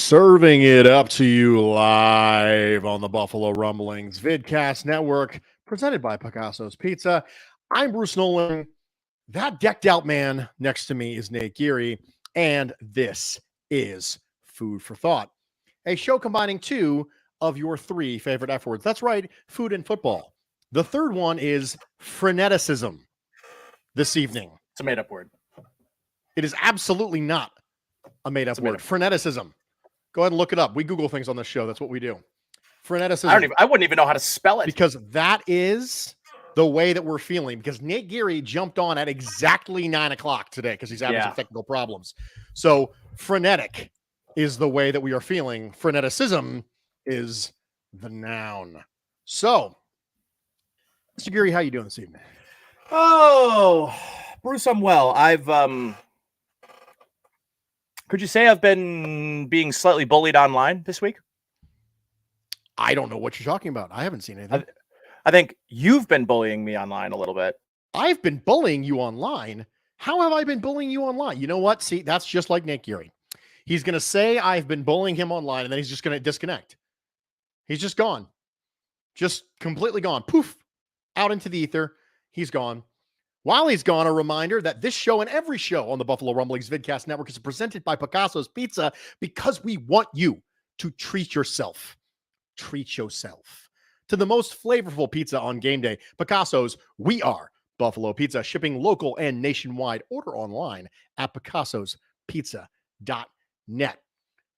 Serving it up to you live on the Buffalo Rumblings Vidcast Network, presented by Picasso's Pizza. I'm Bruce Nolan. That decked out man next to me is Nate Geary, and this is Food for Thought, a show combining two of your three favorite F words. That's right, food and football. The third one is freneticism this evening. It's a made-up word. It is absolutely not a made-up word. Freneticism. Go ahead and look it up. We Google things on this show. That's what we do. Freneticism. I wouldn't even know how to spell it. Because that is the way that we're feeling. Because Nate Geary jumped on at exactly 9 o'clock today because he's having some technical problems. So frenetic is the way that we are feeling. Freneticism is the noun. So, Mr. Geary, how you doing this evening? Oh, Bruce, I'm well. Could you say I've been being slightly bullied online this week? I don't know what you're talking about. I haven't seen anything. I think you've been bullying me online a little bit. I've been bullying you online? How have I been bullying you online? You know what? See, that's just like Nate Geary. He's going to say I've been bullying him online, and then he's just going to disconnect. He's just gone. Just completely gone. Poof. Out into the ether. He's gone. While he's gone, a reminder that this show and every show on the Buffalo Rumblings Vidcast Network is presented by Picasso's Pizza because we want you to treat yourself. Treat yourself to the most flavorful pizza on game day. Picasso's, we are Buffalo Pizza, shipping local and nationwide. Order online at picassospizza.net.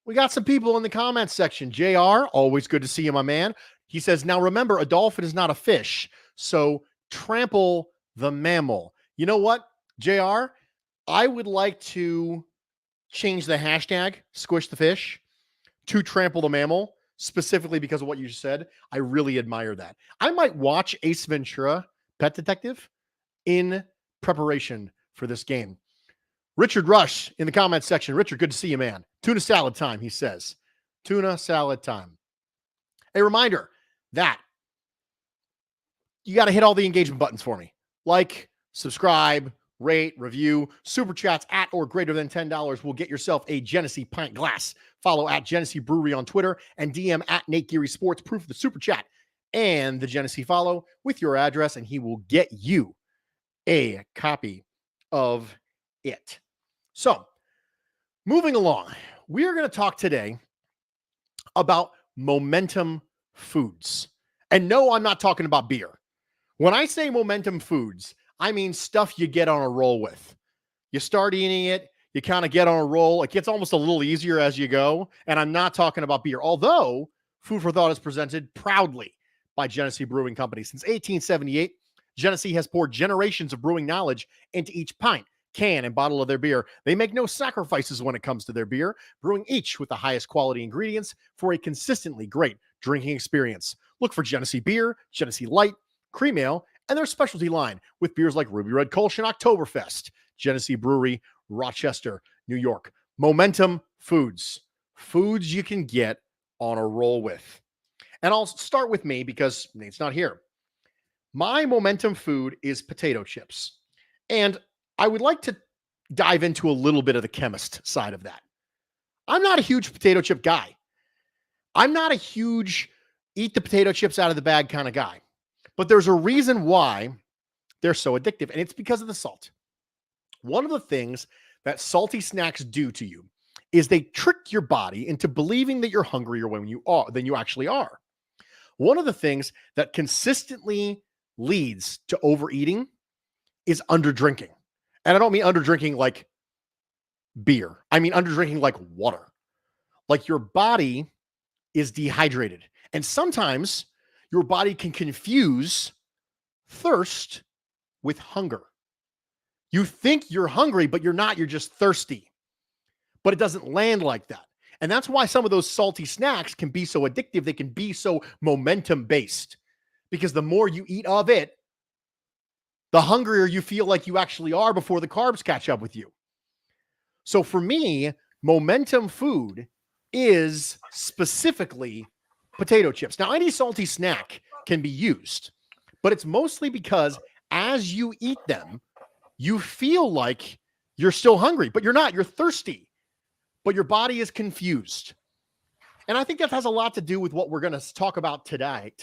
We got some people in the comments section. JR, always good to see you, my man. He says, now remember, a dolphin is not a fish, so trample the mammal. You know what, JR? I would like to change the hashtag, squish the fish, to trample the mammal, specifically because of what you said. I really admire that. I might watch Ace Ventura, Pet Detective, in preparation for this game. Richard Rush in the comments section. Richard, good to see you, man. Tuna salad time, he says. Tuna salad time. A reminder that you got to hit all the engagement buttons for me. Like, subscribe, rate, review. Super chats at or greater than $10 will get yourself a Genesee pint glass. Follow at Genesee Brewery on Twitter and DM at Nate Geary Sports. Proof of the super chat and the Genesee follow with your address, and he will get you a copy of it. So, moving along, we are going to talk today about momentum foods. And no, I'm not talking about beer. When I say momentum foods, I mean stuff you get on a roll with. You start eating it, you kind of get on a roll. It gets almost a little easier as you go. And I'm not talking about beer. Although Food for Thought is presented proudly by Genesee Brewing Company. Since 1878, Genesee has poured generations of brewing knowledge into each pint, can, and bottle of their beer. They make no sacrifices when it comes to their beer, brewing each with the highest quality ingredients for a consistently great drinking experience. Look for Genesee Beer, Genesee Light, Cream Ale, and their specialty line with beers like Ruby Red Kolsch and Oktoberfest. Genesee Brewery, Rochester, New York. Momentum foods. Foods you can get on a roll with. And I'll start with me because Nate's not here. My momentum food is potato chips. And I would like to dive into a little bit of the chemist side of that. I'm not a huge potato chip guy. I'm not a huge eat the potato chips out of the bag kind of guy. But there's a reason why they're so addictive, and it's because of the salt. One of the things that salty snacks do to you is they trick your body into believing that you're hungrier than you actually are. One of the things that consistently leads to overeating is underdrinking. And I don't mean underdrinking like beer. I mean underdrinking like water. Like your body is dehydrated. And sometimes your body can confuse thirst with hunger. You think you're hungry, but you're not. You're just thirsty. But it doesn't land like that. And that's why some of those salty snacks can be so addictive. They can be so momentum-based. Because the more you eat of it, the hungrier you feel like you actually are before the carbs catch up with you. So for me, momentum food is specifically potato chips. Now, any salty snack can be used, but it's mostly because as you eat them, you feel like you're still hungry, but you're not. You're thirsty, but your body is confused. And I think that has a lot to do with what we're going to talk about tonight,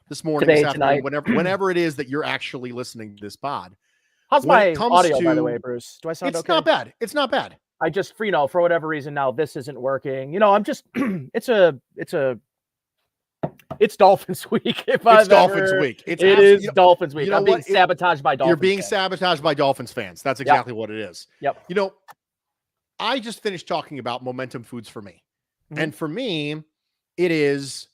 this morning, this afternoon, whenever it is that you're actually listening to this pod. How's my audio, by the way, Bruce? Do I sound okay? It's not bad. It's not bad. I just, for whatever reason now, this isn't working. I'm just, it's Dolphins week. Dolphins week. It is Dolphins week. I'm being sabotaged by Dolphins. You're being sabotaged by Dolphins fans. That's exactly what it is. Yep. I just finished talking about momentum foods for me. Mm-hmm. And for me, it is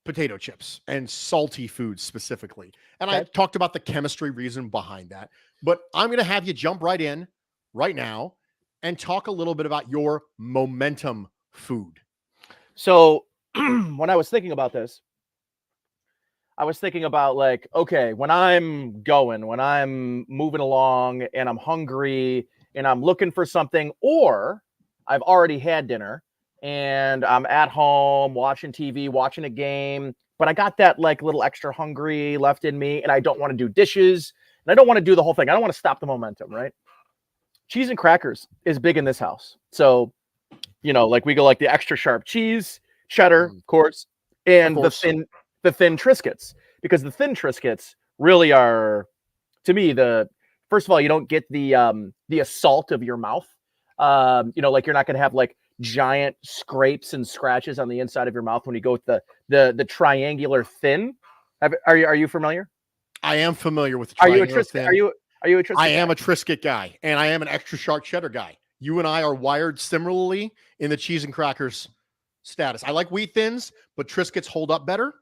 potato chips and salty foods specifically. And I talked about the chemistry reason behind that. But I'm going to have you jump right in right now and talk a little bit about your momentum food. So when I was thinking about this, I was thinking about when I'm moving along and I'm hungry and I'm looking for something, or I've already had dinner and I'm at home watching TV, watching a game, but I got that little extra hungry left in me and I don't want to do dishes and I don't want to do the whole thing. I don't want to stop the momentum, right? Cheese and crackers is big in this house. So, we go the extra sharp cheese, cheddar, of course, and the thin Triscuits, because the thin Triscuits really are, to me, first of all, you don't get the assault of your mouth. You're not going to have giant scrapes and scratches on the inside of your mouth when you go with the triangular thin. Are you familiar? I am familiar with the triangular thin. Are you a Triscuit? I am a Triscuit guy, and I am an extra sharp cheddar guy. You and I are wired similarly in the cheese and crackers status. I like wheat thins, but Triscuits hold up better.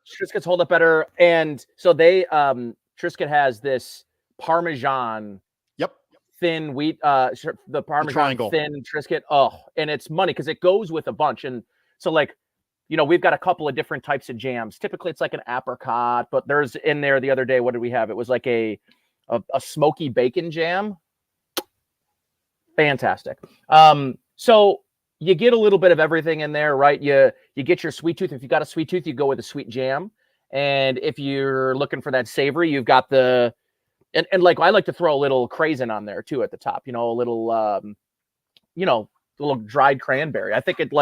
And so they Triscuit has this Parmesan thin wheat, the Parmesan thin Triscuit. Oh, and it's money because it goes with a bunch. And so we've got a couple of different types of jams. Typically it's an apricot, but there's in there the other day, what did we have? It was a smoky bacon jam. Fantastic. So you get a little bit of everything in there, right? You get your sweet tooth. If you got a sweet tooth, you go with a sweet jam. And if you're looking for that savory, you've got and I like to throw a little craisin on there too at the top, a little, little dried cranberry. I think it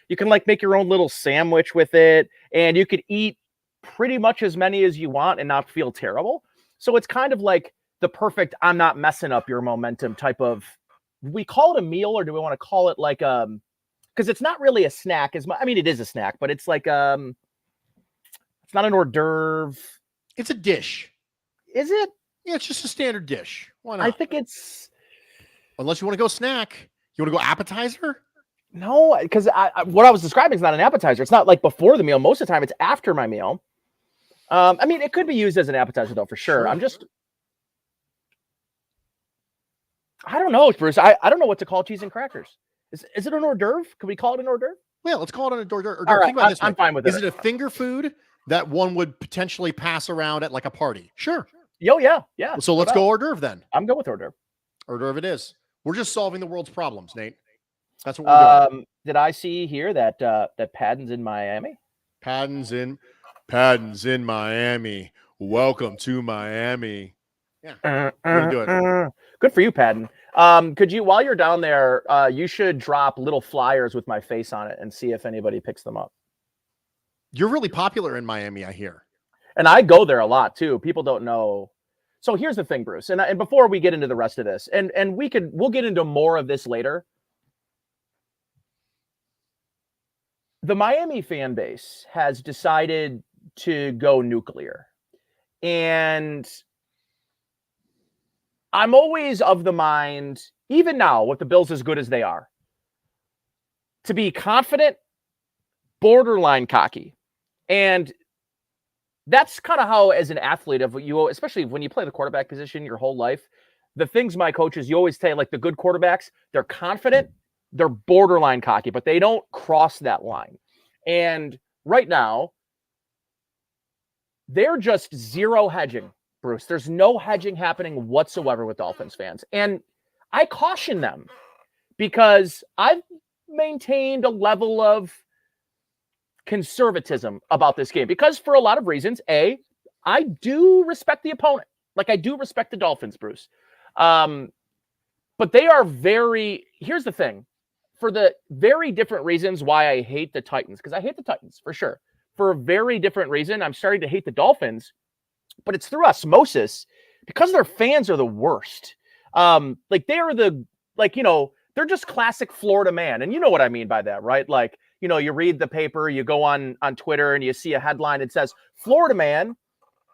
you can make your own little sandwich with it, and you could eat pretty much as many as you want and not feel terrible. So it's kind of the perfect, I'm not messing up your momentum type of, we call it a meal, or do we want to call it because it's not really a snack it is a snack, but it's it's not an hors d'oeuvre. It's a dish. Is it? Yeah, it's just a standard dish. Why not? I think it's, unless you want to go snack. You want to go appetizer? No, because what I was describing is not an appetizer. It's not before the meal. Most of the time, it's after my meal. It could be used as an appetizer though, for sure. I don't know, Bruce. I don't know what to call cheese and crackers. Is it an hors d'oeuvre? Could we call it an hors d'oeuvre? Yeah, let's call it an hors d'oeuvre. All right, I'm fine with it. Is it a finger food that one would potentially pass around at a party? Sure. Yo, yeah. So let's go hors d'oeuvre then. I'm good with hors d'oeuvre. Hors d'oeuvre it is. We're just solving the world's problems, Nate. That's what we're doing. Did I see here that Padden's in Miami? Padden's in Miami. Welcome to Miami. Yeah. We're doing it. Good for you, Padden. Could you, while you're down there, you should drop little flyers with my face on it and see if anybody picks them up. You're really popular in Miami, I hear. And I go there a lot too. People don't know. So here's the thing, Bruce. And before we get into the rest of this, and we'll get into more of this later. The Miami fan base has decided to go nuclear. And I'm always of the mind, even now, with the Bills as good as they are, to be confident, borderline cocky. And that's kind of how, as an athlete, especially when you play the quarterback position your whole life, the things my coaches, you always say, the good quarterbacks, they're confident, they're borderline cocky, but they don't cross that line. And right now, they're just zero hedging, Bruce. There's no hedging happening whatsoever with Dolphins fans. And I caution them because I've maintained a level of conservatism about this game because for a lot of reasons. I do respect the opponent. I do respect the Dolphins, Bruce. But they are here's the thing. for the very different reasons why I hate the Titans, because I hate the Titans for sure. For a very different reason, I'm starting to hate the Dolphins, but it's through osmosis because their fans are the worst. Like they are they're just classic Florida man. And you know what I mean by that, right? Like, you read the paper, you go on Twitter and you see a headline. It says Florida man.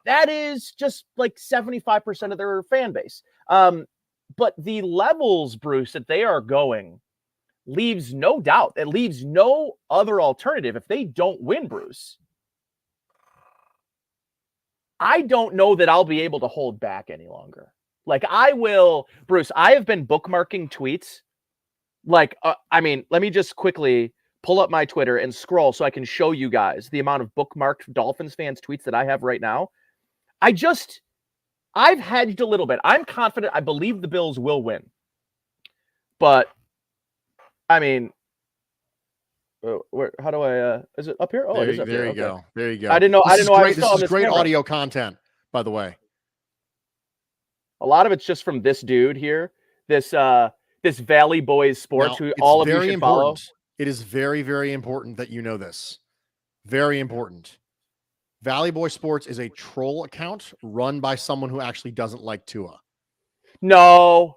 That is just like 75% of their fan base. But the levels, Bruce, that they are going leaves no doubt. It leaves no other alternative if they don't win, Bruce. I don't know that I'll be able to hold back any longer. Like I will, Bruce, I have been bookmarking tweets. Like, let me just quickly pull up my Twitter and scroll so I can show you guys the amount of bookmarked Dolphins fans tweets that I have right now. I've hedged a little bit. I'm confident. I believe the Bills will win. But, how do I, is it up here? Oh, it is up here. There you Okay. go. There you go. I didn't know. This is great audio content, by the way. A lot of it's just from this dude here, this Valley Boys Sports, who all of you should follow. It is very, very important that you know this. Very important. Valley Boy Sports is a troll account run by someone who actually doesn't like Tua. No,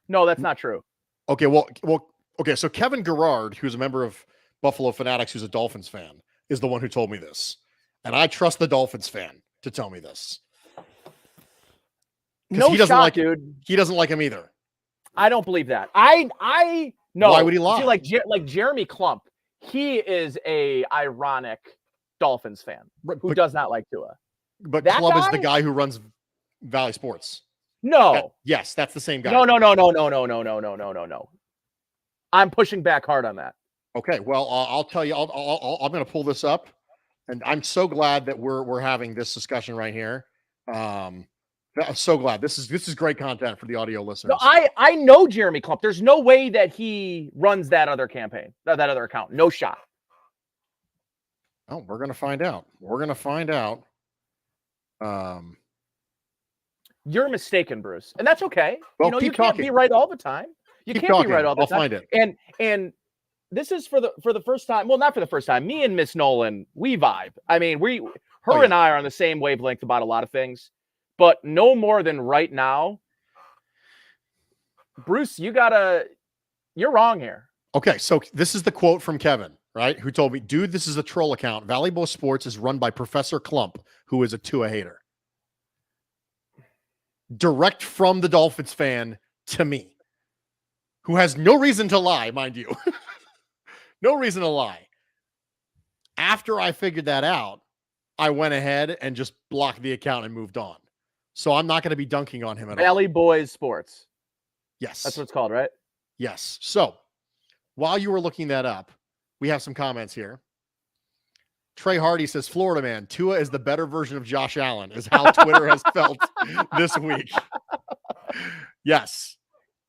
that's not true. Okay, okay. So Kevin Garrard, who's a member of Buffalo Fanatics, who's a Dolphins fan, is the one who told me this, and I trust the Dolphins fan to tell me this. No, he doesn't shot, like dude. He doesn't like him either. I don't believe that. I no. Why would he lie? See, like Jeremy Klump, he is a ironic Dolphins fan who does not like Tua. But Klump is the guy who runs Valley Sports. No. Yes, that's the same guy. No. I'm pushing back hard on that. Okay, well, I'll tell you. I'm going to pull this up, and I'm so glad that we're having this discussion right here. I'm so glad. This is great content for the audio listeners. No, I know Jeremy Klump. There's no way that he runs that other campaign, that other account. No shot. Oh, we're going to find out. You're mistaken, Bruce, and that's okay. Well, you can't be right all the time. You can't be right all the time. I'll find it. And this is for the first time. Well, not for the first time. Me and Miss Nolan, we vibe. I mean, and I are on the same wavelength about a lot of things, but no more than right now. Bruce, you're wrong here. Okay, so this is the quote from Kevin, right? Who told me, dude, this is a troll account. Valley Boy Sports is run by Professor Klump, who is a Tua hater. Direct from the Dolphins fan to me, who has no reason to lie, mind you. No reason to lie. After I figured that out, I went ahead and just blocked the account and moved on. So I'm not going to be dunking on him at all. Valley Boys Sports. Yes. That's what it's called, right? Yes. So while you were looking that up, we have some comments here. Trey Hardy says, Florida man, Tua is the better version of Josh Allen, is how Twitter has felt this week. Yes.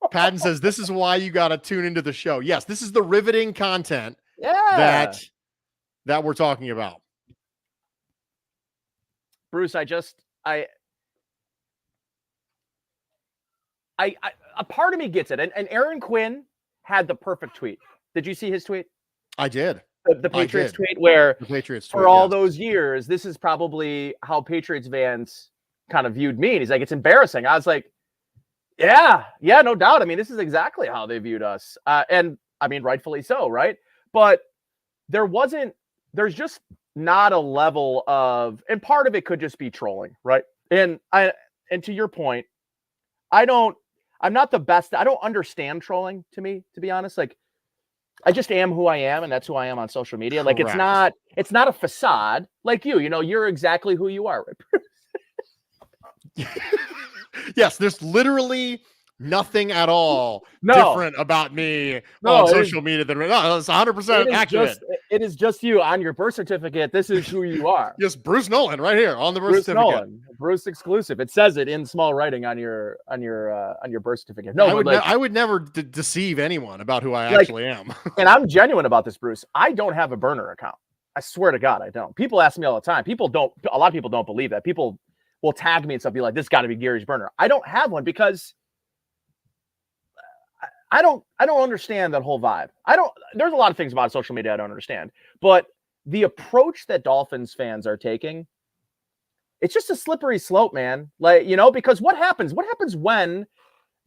Patton says, this is why you got to tune into the show. Yes, this is the riveting content that we're talking about. Bruce, a part of me gets it. And Aaron Quinn had the perfect tweet. Did you see his tweet? I did. The Patriots tweet where the Patriots tweet, for all those years, this is probably how Patriots fans kind of viewed me. And he's like, it's embarrassing. I was like, yeah, no doubt. I mean, this is exactly how they viewed us. And I mean, rightfully so, right? But there's just not a level of, and part of it could just be trolling, right? And to your point, I'm not the best. I don't understand trolling to be honest. Like, I just am who I am, and that's who I am on social media. Like, it's not a facade like you. You're exactly who you are. Right? Yes, there's literally nothing at all different about me on social media than it's 100% accurate. It is just you on your birth certificate. This is who you are. Yes, Bruce Nolan right here on the birth certificate. Nolan, Bruce exclusive. It says it in small writing on your birth certificate. No, I would never deceive anyone about who I actually am. And I'm genuine about this, Bruce. I don't have a burner account. I swear to God, I don't. People ask me all the time. A lot of people don't believe that. People will tag me and stuff, be like, this got to be Gary's burner. I don't have one because I don't understand that whole vibe. There's a lot of things about social media I don't understand, but the approach that Dolphins fans are taking, it's just a slippery slope, man. Like, because what happens? What happens when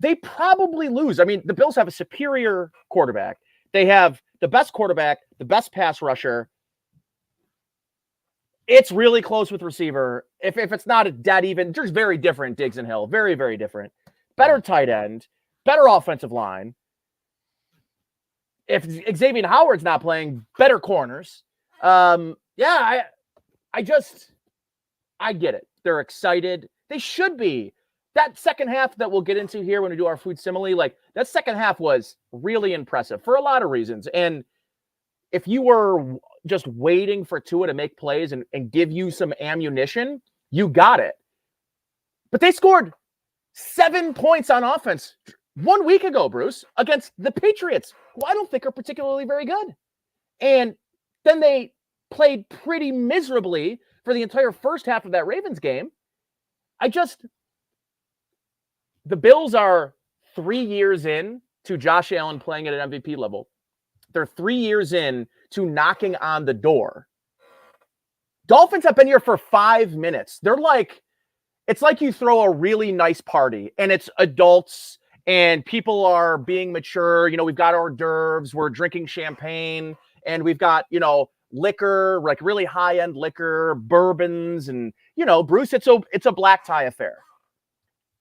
they probably lose? I mean, the Bills have a superior quarterback. They have the best quarterback, the best pass rusher. It's really close with receiver. If it's not a dead even, there's very different Diggs and Hill. Very, very different. Better tight end, better offensive line. If Xavier Howard's not playing, better corners. I get it. They're excited. They should be. That second half that we'll get into here when we do our food simile, like that second half was really impressive for a lot of reasons. And if you were just waiting for Tua to make plays and give you some ammunition, you got it. But they scored 7 points on offense 1 week ago, Bruce, against the Patriots, who I don't think are particularly very good. And then they played pretty miserably for the entire first half of that Ravens game. The Bills are 3 years in to Josh Allen playing at an MVP level. They're 3 years in to knocking on the door. Dolphins have been here for 5 minutes. It's like you throw a really nice party and it's adults and people are being mature. We've got hors d'oeuvres, we're drinking champagne, and we've got, liquor, like really high-end liquor, bourbons, and, Bruce, it's a black tie affair.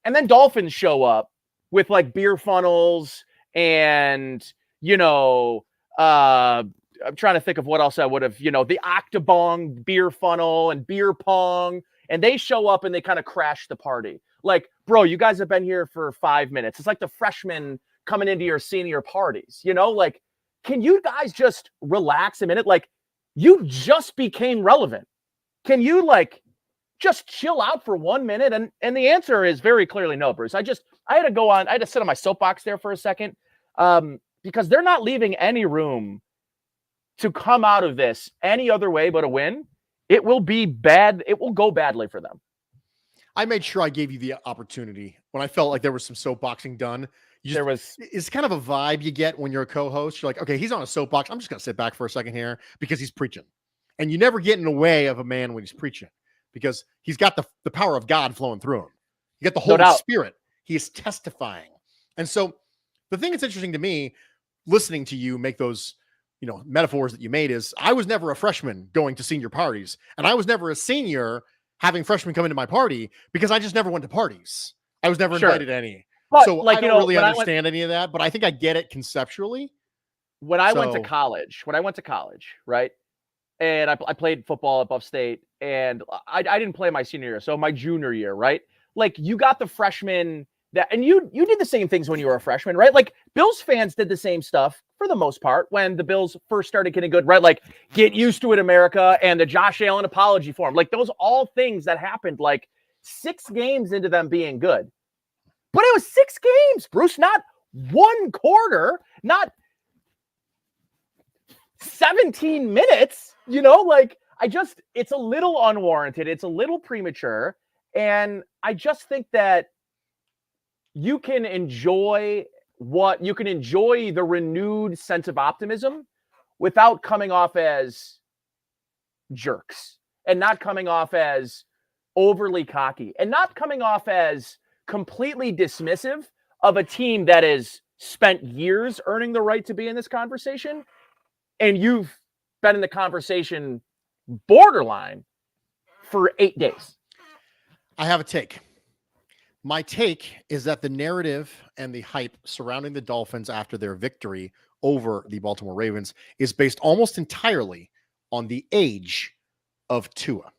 And then Dolphins show up with like beer funnels and, I'm trying to think of what else I would have, the Octobong beer funnel and beer pong. And they show up and they kind of crash the party. Like, bro, you guys have been here for 5 minutes. It's like the freshmen coming into your senior parties, like, can you guys just relax a minute? Like, you just became relevant. Can you just chill out for 1 minute? And the answer is very clearly no, Bruce. I had to sit on my soapbox there for a second because they're not leaving any room to come out of this any other way but a win. It will be bad. It will go badly for them. I made sure I gave you the opportunity when I felt like there was some soapboxing done. It's kind of a vibe you get when you're a co-host. You're like, okay, he's on a soapbox. I'm just going to sit back for a second here because he's preaching. And you never get in the way of a man when he's preaching because he's got the power of God flowing through him. You got the Holy Spirit. He is testifying. And so the thing that's interesting to me, listening to you make those metaphors that you made, is I was never a freshman going to senior parties, and I was never a senior having freshmen come into my party because I just never went to parties. I was never invited to any. But, so I don't really understand any of that, but I think I get it conceptually. When I went to college, right? And I played football at Buff State, and I didn't play my senior year, so my junior year, right? Like, you got the freshmen and you did the same things when you were a freshman, right? Like, Bills fans did the same stuff for the most part when the Bills first started getting good, right? Like, get used to it, America, and the Josh Allen apology form. Like, those all things that happened like 6 games into them being good. But it was 6 games, Bruce, not 1 quarter, not 17 minutes, it's a little unwarranted. It's a little premature. And I just think that you can enjoy the renewed sense of optimism without coming off as jerks and not coming off as overly cocky and not coming off as completely dismissive of a team that has spent years earning the right to be in this conversation. And you've been in the conversation borderline for 8 days. I have a take. My take is that the narrative and the hype surrounding the Dolphins after their victory over the Baltimore Ravens is based almost entirely on the age of Tua.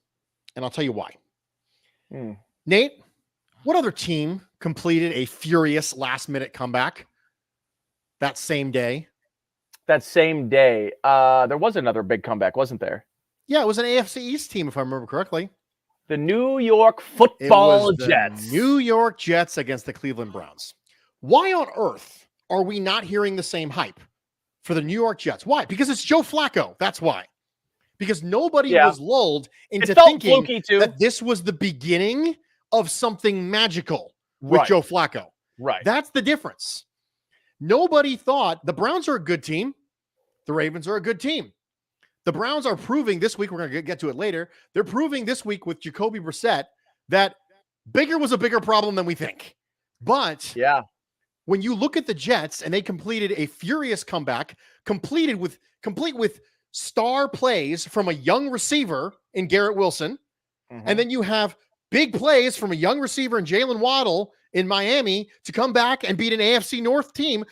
And I'll tell you why. Nate, what other team completed a furious last-minute comeback that same day? That same day, there was another big comeback, wasn't there? Yeah, it was an AFC East team, if I remember correctly. The New York Football Jets. New York Jets against the Cleveland Browns. Why on earth are we not hearing the same hype for the New York Jets? Why? Because it's Joe Flacco. That's why. Because nobody was lulled into thinking that this was the beginning of something magical with Joe Flacco. Right. That's the difference. Nobody thought the Browns are a good team. The Ravens are a good team. The Browns are proving this week, we're going to get to it later, they're proving this week with Jacoby Brissett that bigger was a bigger problem than we think. But yeah, when you look at the Jets and they completed a furious comeback, complete with star plays from a young receiver in Garrett Wilson, and then you have big plays from a young receiver in Jalen Waddle in Miami to come back and beat an AFC North team,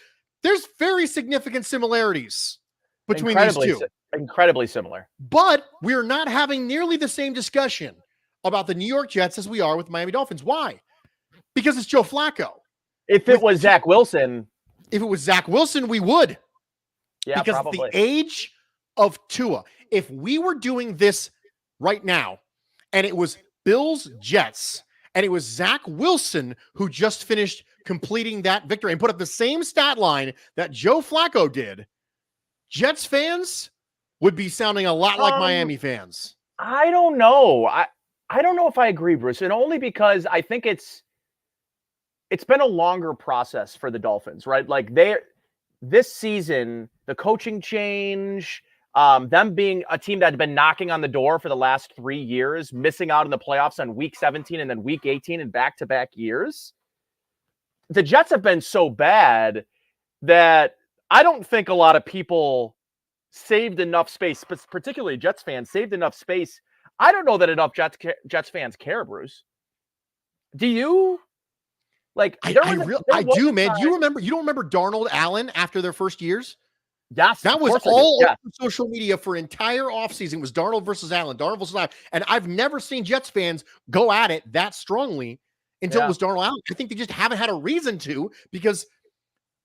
there's very significant similarities between these two. Incredibly similar. But we're not having nearly the same discussion about the New York Jets as we are with Miami Dolphins. Why? Because it's Joe Flacco. If it was Zach Wilson. If it was Zach Wilson, we would. Yeah, because probably. the age of Tua. If we were doing this right now, and it was Bills Jets, and it was Zach Wilson who just finished completing that victory and put up the same stat line that Joe Flacco did, Jets fans would be sounding a lot like Miami fans. I don't know. I don't know if I agree, Bruce, and only because I think it's been a longer process for the Dolphins, right? Like this season, the coaching change, them being a team that had been knocking on the door for the last 3 years, missing out in the playoffs on week 17 and then week 18 in back-to-back years. The Jets have been so bad that I don't think a lot of people saved enough space, particularly Jets fans, saved enough space. I don't know that enough Jets fans care, Bruce. Do you? Like, I do, man. You don't remember Darnold Allen after their first years? Yes. That was all over social media for entire offseason. It was Darnold versus Allen, and I've never seen Jets fans go at it that strongly until it was Darnold Allen. I think they just haven't had a reason to, because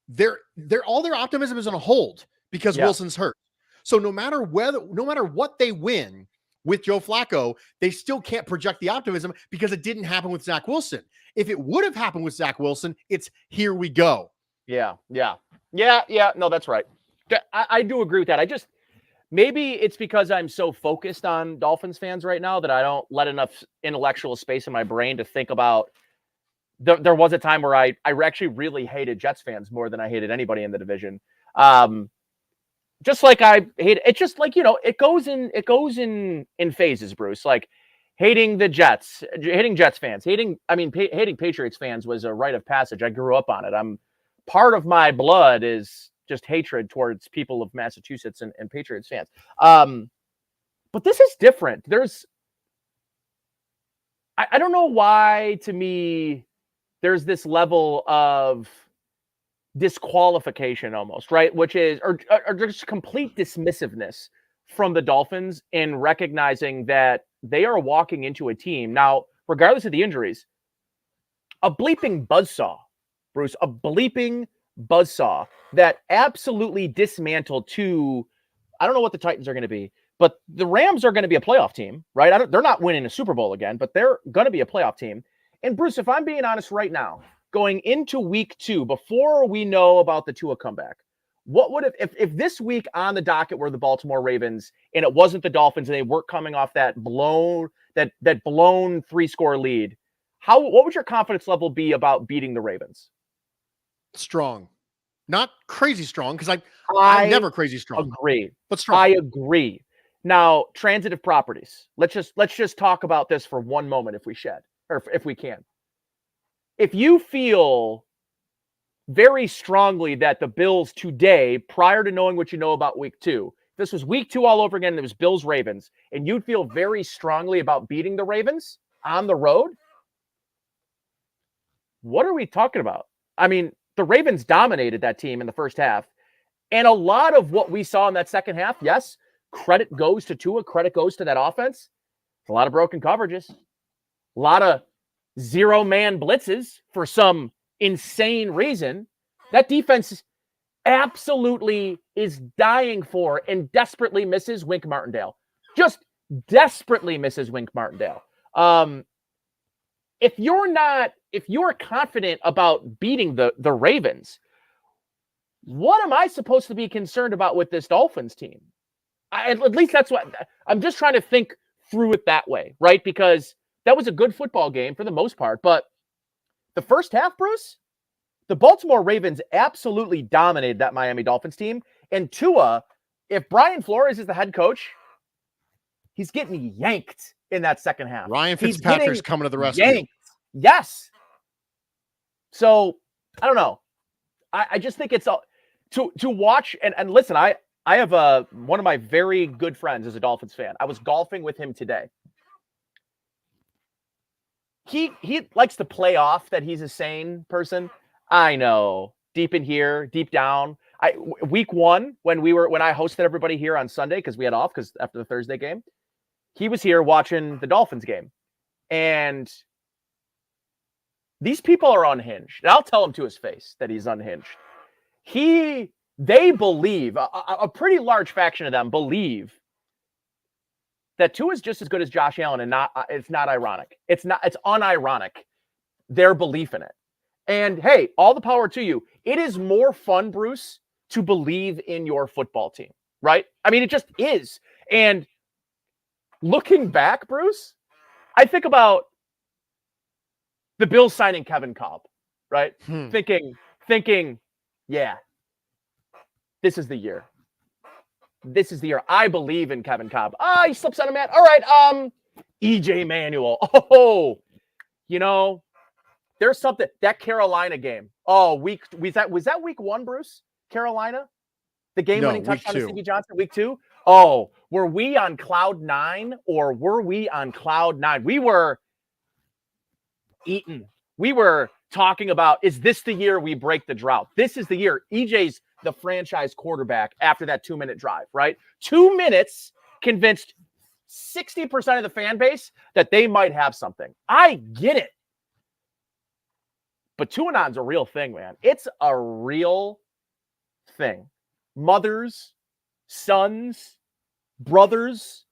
they're all their optimism is on hold because Wilson's hurt. So no matter what they win with Joe Flacco, they still can't project the optimism because it didn't happen with Zach Wilson. If it would have happened with Zach Wilson, it's here we go. Yeah. No, that's right. I do agree with that. Maybe it's because I'm so focused on Dolphins fans right now that I don't let enough intellectual space in my brain to think about. There was a time where I actually really hated Jets fans more than I hated anybody in the division. Just like I hate it's just like, it goes in phases, Bruce. Like hating Jets fans, hating Patriots fans was a rite of passage. I grew up on it. Part of my blood is just hatred towards people of Massachusetts and Patriots fans. But this is different. I don't know why, to me, there's this level of disqualification almost, right? Which is, or just complete dismissiveness from the Dolphins in recognizing that they are walking into a team now, regardless of the injuries, a bleeping buzzsaw, Bruce, a bleeping buzzsaw that absolutely dismantled I don't know what the Titans are going to be, but the Rams are going to be a playoff team, right? They're not winning a Super Bowl again, but they're going to be a playoff team. And Bruce, if I'm being honest right now, going into week 2, before we know about the Tua comeback, what would if this week on the docket were the Baltimore Ravens and it wasn't the Dolphins and they weren't coming off that blown 3-score lead, what would your confidence level be about beating the Ravens? Strong. Not crazy strong, because I'm never crazy strong. Agree. But strong. I agree. Now, transitive properties. Let's just talk about this for one moment if we can. If you feel very strongly that the Bills today, prior to knowing what you know about week 2, this was week 2 all over again, and it was Bills-Ravens, and you'd feel very strongly about beating the Ravens on the road, what are we talking about? I mean, the Ravens dominated that team in the first half, and a lot of what we saw in that second half, yes, credit goes to Tua, credit goes to that offense. A lot of broken coverages, a lot of zero-man blitzes for some insane reason. That defense absolutely is dying for and desperately misses Wink Martindale. Just desperately misses Wink Martindale. If you're confident about beating the Ravens, what am I supposed to be concerned about with this Dolphins team? At least that's what I'm just trying to think through it that way, right? Because that was a good football game for the most part, but the first half, Bruce, The Baltimore Ravens absolutely dominated that Miami Dolphins team. And Tua, if Brian Flores is the head coach, he's getting yanked in that second half. Ryan Fitzpatrick's coming to the rescue. Yanked. Yes. So, I don't know. I just think it's to watch and listen, I have one of my very good friends is a Dolphins fan. I was golfing with him today. He likes to play off that he's a sane person. I know. Deep in here, deep down. Week 1, when I hosted everybody here on Sunday because we had off because after the Thursday game, he was here watching the Dolphins game. And these people are unhinged. And I'll tell him to his face that he's unhinged. They believe, a pretty large faction of them believe that Tua is just as good as Josh Allen, and it's not ironic. It's unironic, their belief in it. And hey, all the power to you. It is more fun, Bruce, to believe in your football team, right? I mean, it just is. And looking back, Bruce, I think about the Bills signing Kevin Kolb, right? Thinking, yeah, this is the year. This is the year. I believe in Kevin Kolb. He slips on a mat. All right, EJ Manuel. Oh, there's something. That Carolina game. Oh, was that week 1, Bruce? Carolina? The game-winning touchdown to Stevie Johnson, week 2? Oh, were we on cloud 9 or were we on cloud 9? We were eaten. We were talking about, is this the year we break the drought? This is the year. EJ's the franchise quarterback after that 2-minute drive, right? 2 minutes convinced 60% of the fan base that they might have something. I get it. But Tuanon's a real thing, man. It's a real thing. Mothers, sons, brothers,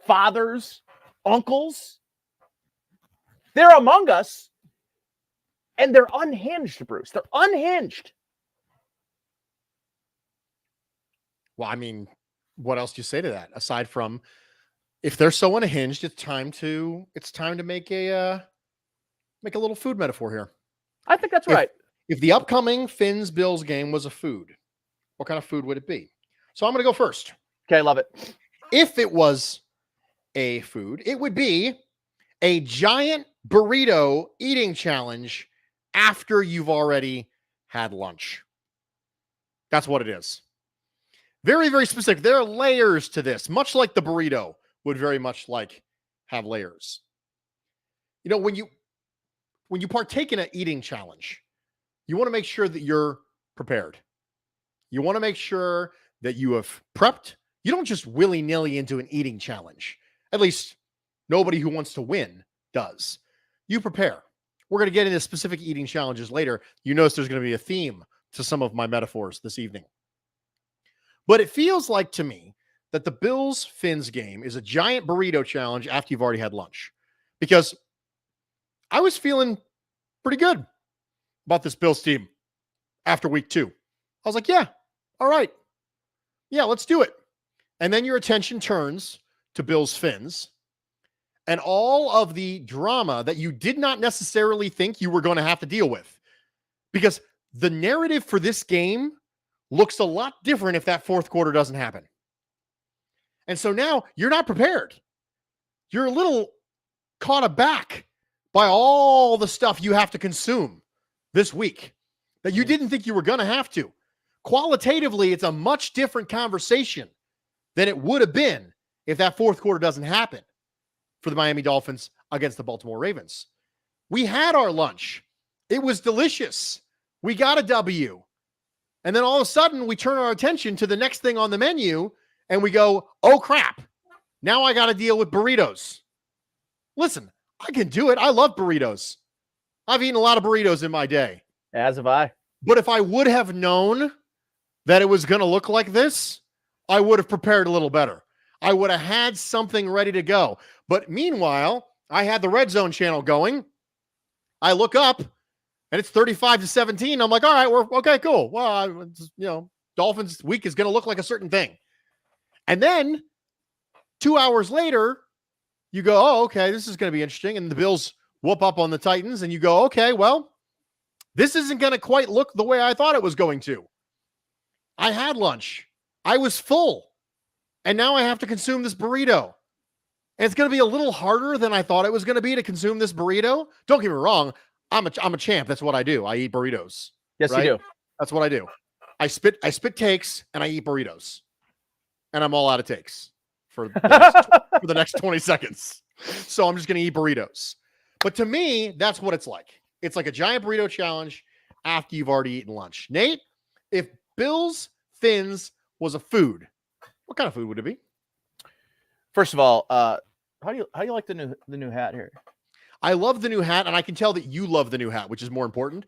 fathers, uncles, they're among us, and they're unhinged, Bruce. They're unhinged. Well, I mean, what else do you say to that? Aside from, if they're so unhinged, it's time to make a little food metaphor here. I think that's right. If the upcoming Fins-Bills game was a food, what kind of food would it be? So I'm going to go first. Okay, love it. If it was a food, it would be a giant burrito eating challenge after you've already had lunch. That's what it is. Very, very specific. There are layers to this, much like the burrito would very much have layers. When you partake in an eating challenge, you want to make sure that you're prepared. You want to make sure that you have prepped. You don't just willy-nilly into an eating challenge. At least nobody who wants to win does. You prepare. We're going to get into specific eating challenges later. You notice there's going to be a theme to some of my metaphors this evening. But it feels like to me that the Bills-Fins game is a giant burrito challenge after you've already had lunch. Because I was feeling pretty good about this Bills team after week 2. I was like, yeah, all right. Yeah, let's do it. And then your attention turns to Bills-Fins and all of the drama that you did not necessarily think you were going to have to deal with. Because the narrative for this game looks a lot different if that fourth quarter doesn't happen. And so now you're not prepared. You're a little caught aback by all the stuff you have to consume this week that you didn't think you were going to have to. Qualitatively, it's a much different conversation than it would have been if that fourth quarter doesn't happen for the Miami Dolphins against the Baltimore Ravens. We had our lunch. It was delicious. We got a W. And then all of a sudden, we turn our attention to the next thing on the menu, and we go, oh, crap. Now I got to deal with burritos. Listen, I can do it. I love burritos. I've eaten a lot of burritos in my day. As have I. But if I would have known that it was going to look like this, I would have prepared a little better. I would have had something ready to go. But meanwhile, I had the Red Zone channel going. I look up, and it's 35-17. I'm like, all right, we're okay, cool. Well, Dolphins week is going to look like a certain thing. And then 2 hours later, you go, oh, okay, this is going to be interesting. And the Bills whoop up on the Titans, and you go, okay, well, This isn't going to quite look the way I thought it was going to. I had lunch. I was full. And now I have to consume this burrito. And it's going to be a little harder than I thought it was going to be to consume this burrito. Don't get me wrong. I'm a champ. That's what I do. I eat burritos. Yes, right? you do. That's what I do. I spit takes and I eat burritos. And I'm all out of takes for the next 20 seconds. So I'm just going to eat burritos. But to me, that's what it's like. It's like a giant burrito challenge after you've already eaten lunch. Nate, if Bill's Fins was a food, what kind of food would it be? First of all, how do you like the new hat here? I love the new hat, and I can tell that you love the new hat, which is more important.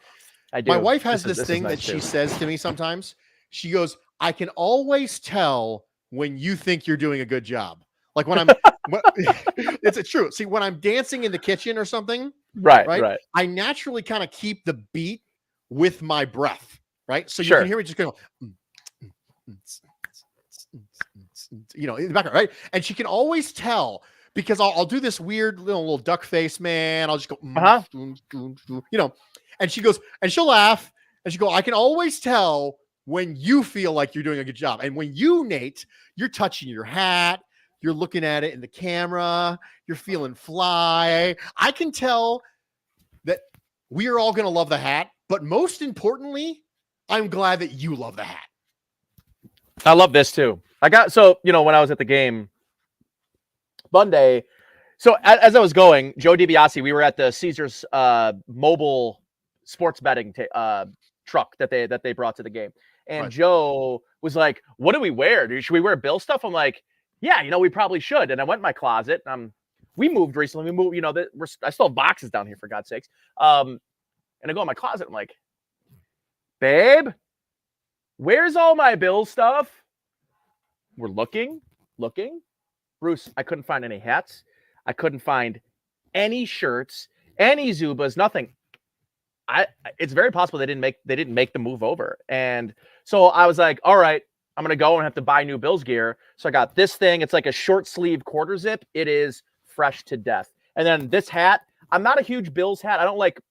I do. My wife has this thing nice that she too. says to me sometimes. She goes, I can always tell when you think you're doing a good job. Like when I'm, it's true. See, when I'm dancing in the kitchen or something, right. I naturally kind of keep the beat with my breath, right? So you Sure. can hear me just going, you know, in the background, right? And she can always tell because I'll do this weird little duck face, man. I'll just go, you know, and she goes, and she'll laugh and she go, I can always tell when you feel like you're doing a good job. And when you, Nate, you're touching your hat, you're looking at it in the camera, you're feeling fly. I can tell that we are all going to love the hat, but most importantly, I'm glad that you love the hat. I love this too. When I was at the game Monday, so as I was going, Joe DiBiase, we were at the Caesars mobile sports betting truck that they brought to the game. And right. Joe was like, what do we wear? Should we wear Bill stuff? I'm like, yeah, we probably should. And I went in my closet. We moved recently. We moved, I still have boxes down here for God's sakes. And I go in my closet. I'm like, babe, where's all my Bill stuff? We're looking. Bruce, I couldn't find any hats. I couldn't find any shirts, any Zubas, nothing. It's very possible they didn't make the move over. And so I was like, all right, I'm going to go and have to buy new Bills gear. So I got this thing. It's like a short sleeve quarter zip. It is fresh to death. And then this hat, I'm not a huge Bills hat. I don't like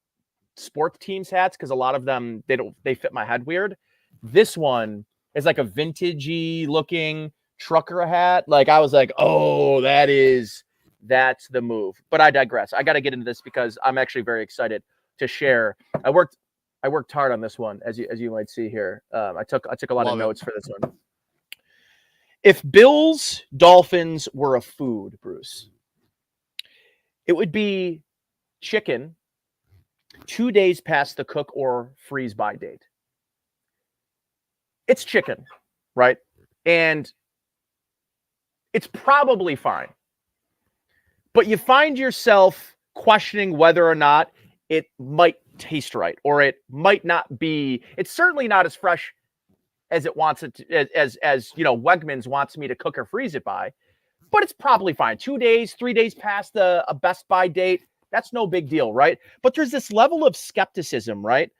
sports teams hats because a lot of them, they fit my head weird. This one is like a vintagey looking trucker hat. Like I was like, oh, that's the move. But I digress. I got to get into this because I'm actually very excited to share. I worked hard on this one, as you might see here. I took a lot of notes for this one. If Bills Dolphins were a food, Bruce, it would be chicken 2 days past the cook or freeze by date. It's chicken, right? And it's probably fine. But you find yourself questioning whether or not it might taste right, or it might not be. It's certainly not as fresh as it wants it to, as Wegmans wants me to cook or freeze it by. But it's probably fine. 2 days, 3 days past a Best By date, that's no big deal, right? But there's this level of skepticism, right?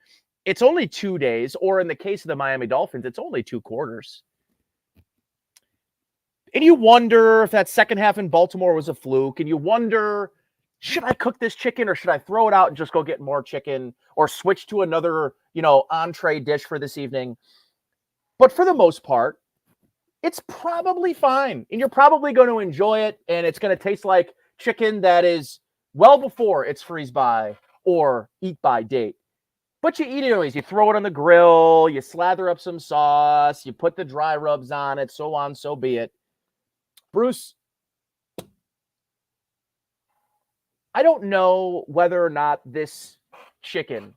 It's only 2 days, or in the case of the Miami Dolphins, it's only 2 quarters. And you wonder if that second half in Baltimore was a fluke, and you wonder, should I cook this chicken or should I throw it out and just go get more chicken or switch to another, entree dish for this evening? But for the most part, it's probably fine. And you're probably going to enjoy it. And it's going to taste like chicken that is well before it's freeze by or eat by date. But you eat it anyways. You throw it on the grill, you slather up some sauce, you put the dry rubs on it, so on, so be it. Bruce, I don't know whether or not this chicken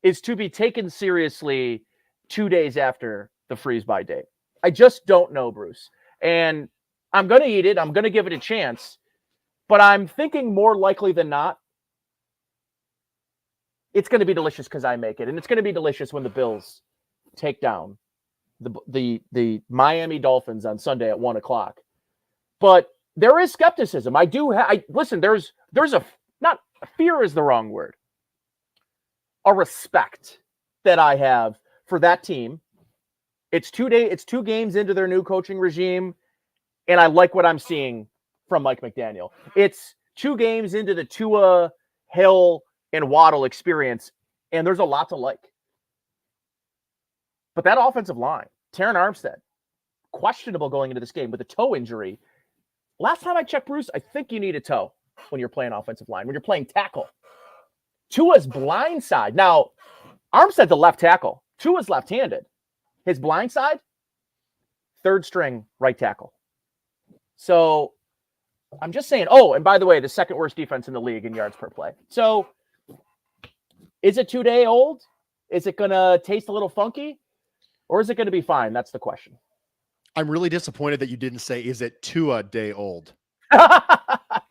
is to be taken seriously 2 days after the freeze by date. I just don't know, Bruce. And I'm going to eat it. I'm going to give it a chance. But I'm thinking more likely than not, it's going to be delicious because I make it. And it's going to be delicious when the Bills take down the Miami Dolphins on Sunday at 1:00. But there is skepticism. Listen, there's not fear is the wrong word. A respect that I have for that team. It's 2 games into their new coaching regime, and I like what I'm seeing from Mike McDaniel. It's 2 games into the Tua, Hill, and Waddle experience, And there's a lot to like. But that offensive line, Terran Armstead, questionable going into this game with a toe injury. Last time I checked, Bruce, I think you need a toe when you're playing offensive line, when you're playing tackle. Tua's blind side. Now, Armstead's a left tackle. Tua's left-handed. His blind side, third string right tackle. So I'm just saying, oh, and by the way, the second worst defense in the league in yards per play. So is it 2 day old? Is it going to taste a little funky? Or is it going to be fine? That's the question. I'm really disappointed that you didn't say, is it 2 day old?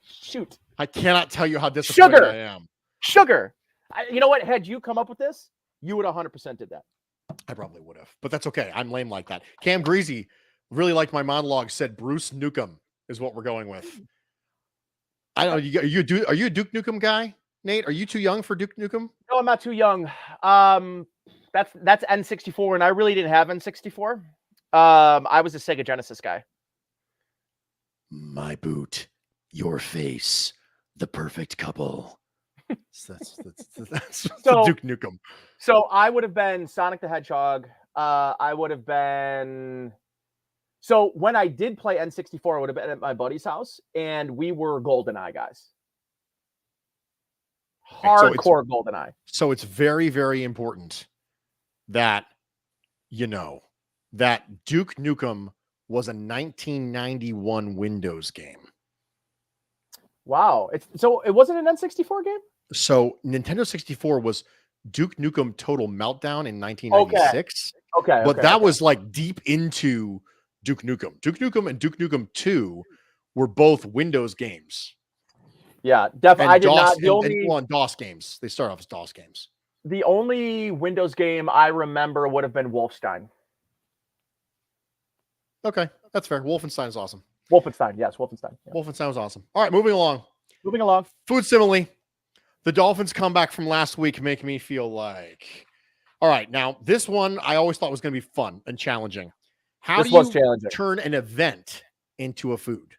Shoot. I cannot tell you how disappointed I am. Sugar. You know what? Had you come up with this, you would 100% did that. I probably would have, but that's okay. I'm lame like that. Cam Greasy really liked my monologue, said Bruce Nukem is what we're going with. I don't know. Are you a Duke Nukem guy, Nate? Are you too young for Duke Nukem? No, I'm not too young. That's N64, and I really didn't have N64. I was a Sega Genesis guy. My boot, your face, the perfect couple. That's So, Duke Nukem. So I would have been Sonic the Hedgehog. I would have been. So when I did play N64, I would have been at my buddy's house, and we were GoldenEye guys. Hardcore GoldenEye. So it's very, very important that you know that Duke Nukem was a 1991 Windows game. Wow. So it wasn't an N64 game? So Nintendo 64 was Duke Nukem Total Meltdown in 1996. Okay. But that was like deep into Duke Nukem. Duke Nukem and Duke Nukem 2 were both Windows games. Yeah, definitely. I did not. The only DOS games. They start off as DOS games. The only Windows game I remember would have been Wolfenstein. Okay, that's fair. Wolfenstein is awesome. Wolfenstein, yes, Wolfenstein. Yeah. Wolfenstein was awesome. All right, moving along. Food simile. The Dolphins comeback from last week make me feel like. All right, now this one I always thought was going to be fun and challenging. How do you turn an event into a food?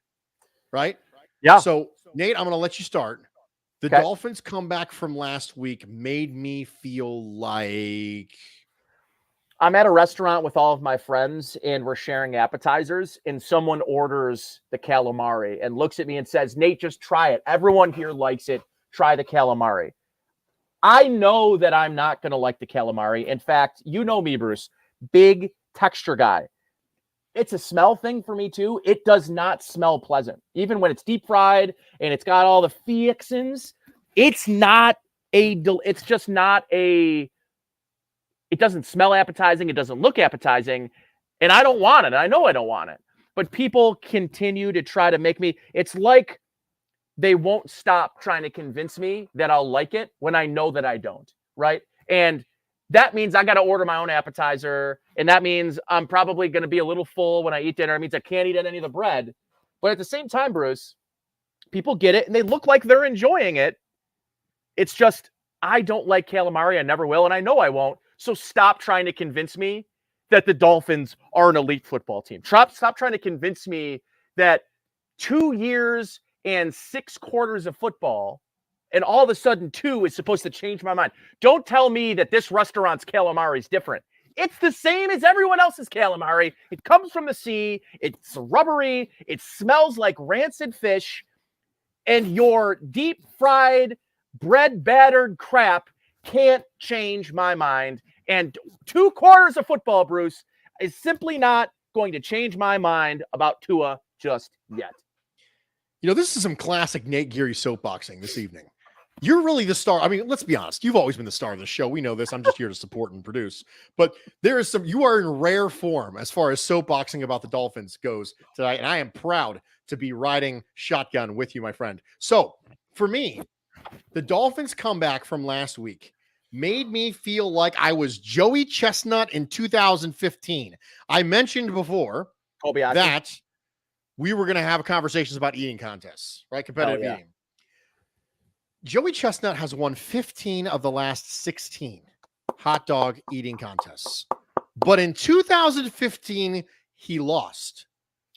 Right? Yeah. So, Nate, I'm going to let you start. The Dolphins comeback from last week made me feel like I'm at a restaurant with all of my friends and we're sharing appetizers, and someone orders the calamari and looks at me and says, Nate, just try it. Everyone here likes it. Try the calamari. I know that I'm not going to like the calamari. In fact, you know me, Bruce, big texture guy. It's a smell thing for me too. It does not smell pleasant. Even when it's deep fried and it's got all the fixins, it's just not a, it doesn't smell appetizing. It doesn't look appetizing. And I don't want it. I know I don't want it. But people continue to try to make me, it's like they won't stop trying to convince me that I'll like it when I know that I don't, right? And that means I got to order my own appetizer. And that means I'm probably going to be a little full when I eat dinner. It means I can't eat any of the bread. But at the same time, Bruce, people get it and they look like they're enjoying it. It's just, I don't like calamari. I never will. And I know I won't. So stop trying to convince me that the Dolphins are an elite football team. Stop trying to convince me that 2 years and 6 quarters of football and all of a sudden 2 is supposed to change my mind. Don't tell me that this restaurant's calamari is different. It's the same as everyone else's calamari. It comes from the sea. It's rubbery. It smells like rancid fish. And your deep fried, bread battered crap can't change my mind. And 2 quarters of football, Bruce, is simply not going to change my mind about Tua just yet. You know, this is some classic Nate Geary soapboxing this evening. You're really the star. I mean, let's be honest. You've always been the star of the show. We know this. I'm just here to support and produce. But there is you are in rare form as far as soapboxing about the Dolphins goes tonight. And I am proud to be riding shotgun with you, my friend. So for me, the Dolphins comeback from last week made me feel like I was Joey Chestnut in 2015. I mentioned before that we were going to have conversations about eating contests, right? Competitive eating. Joey Chestnut has won 15 of the last 16 hot dog eating contests. But in 2015, he lost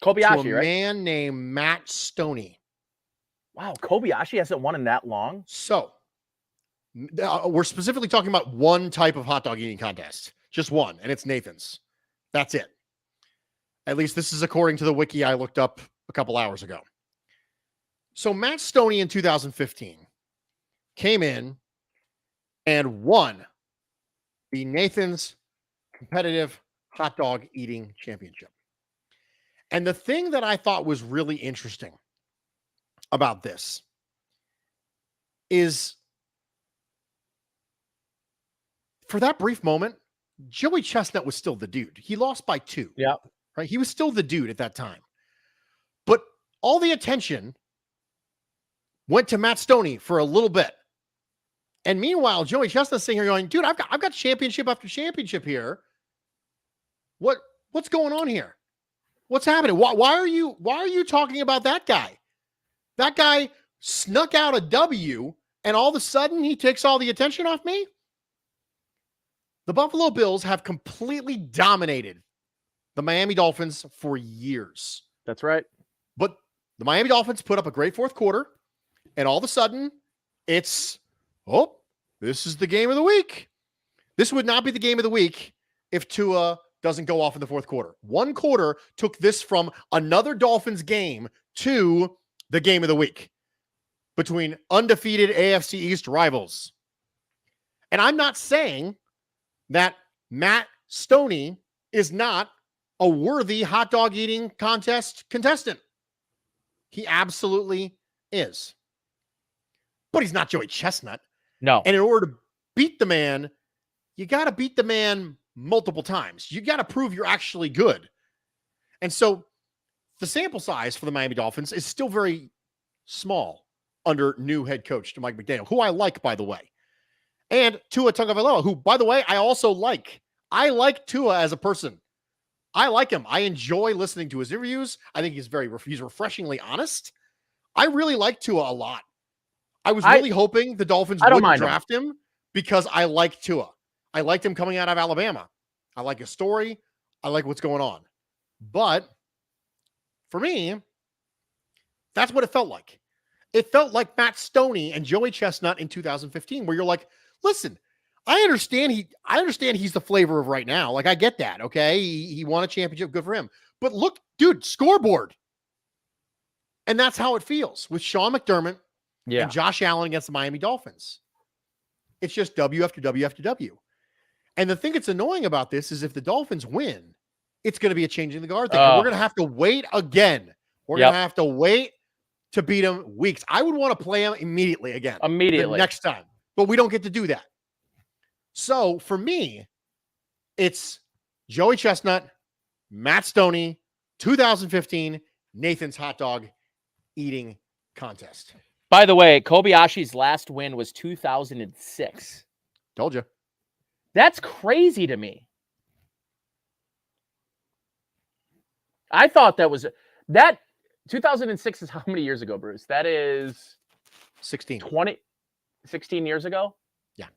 to a man named Matt Stoney. Wow, Kobayashi hasn't won in that long? So We're specifically talking about one type of hot dog eating contest, just one, and it's Nathan's. That's it. At least this is according to the wiki I looked up a couple hours ago. So Matt Stoney in 2015 came in and won the Nathan's Competitive Hot Dog Eating Championship. And the thing that I thought was really interesting about this is, for that brief moment, Joey Chestnut was still the dude. He lost by 2. Yeah. Right? He was still the dude at that time. But all the attention went to Matt Stoney for a little bit. And meanwhile, Joey Chestnut's sitting here going, dude, I've got championship after championship here. What's going on here? What's happening? Why are you talking about that guy? That guy snuck out a W, and all of a sudden he takes all the attention off me? The Buffalo Bills have completely dominated the Miami Dolphins for years. That's right. But the Miami Dolphins put up a great fourth quarter, and all of a sudden it's, this is the game of the week. This would not be the game of the week if Tua doesn't go off in the fourth quarter. One quarter took this from another Dolphins game to the game of the week between undefeated AFC East rivals. And I'm not saying that Matt Stoney is not a worthy hot dog eating contest contestant. He absolutely is. But he's not Joey Chestnut. No. And in order to beat the man, you got to beat the man multiple times. You got to prove you're actually good. And so the sample size for the Miami Dolphins is still very small under new head coach Mike McDaniel, who I like, by the way. And Tua Tagovailoa, who, by the way, I also like. I like Tua as a person. I like him. I enjoy listening to his interviews. I think he's refreshingly honest. I really like Tua a lot. I was really hoping the Dolphins wouldn't draft him because I like Tua. I liked him coming out of Alabama. I like his story. I like what's going on. But for me, that's what it felt like. It felt like Matt Stoney and Joey Chestnut in 2015, where you're like, listen, I understand he's the flavor of right now. Like, I get that. Okay. He won a championship. Good for him. But look, dude, scoreboard. And that's how it feels with Sean McDermott and Josh Allen against the Miami Dolphins. It's just W after W after W. And the thing that's annoying about this is if the Dolphins win, it's going to be a changing the guard thing. We're going to have to wait again. We're going to have to wait to beat them weeks. I would want to play them immediately again. Immediately. Next time. But we don't get to do that. So for me, it's Joey Chestnut, Matt Stoney, 2015 Nathan's hot dog eating contest. By the way, Kobayashi's last win was 2006. Told you. That's crazy to me. I thought that 2006 is how many years ago, Bruce? That is 16 years ago. Yeah.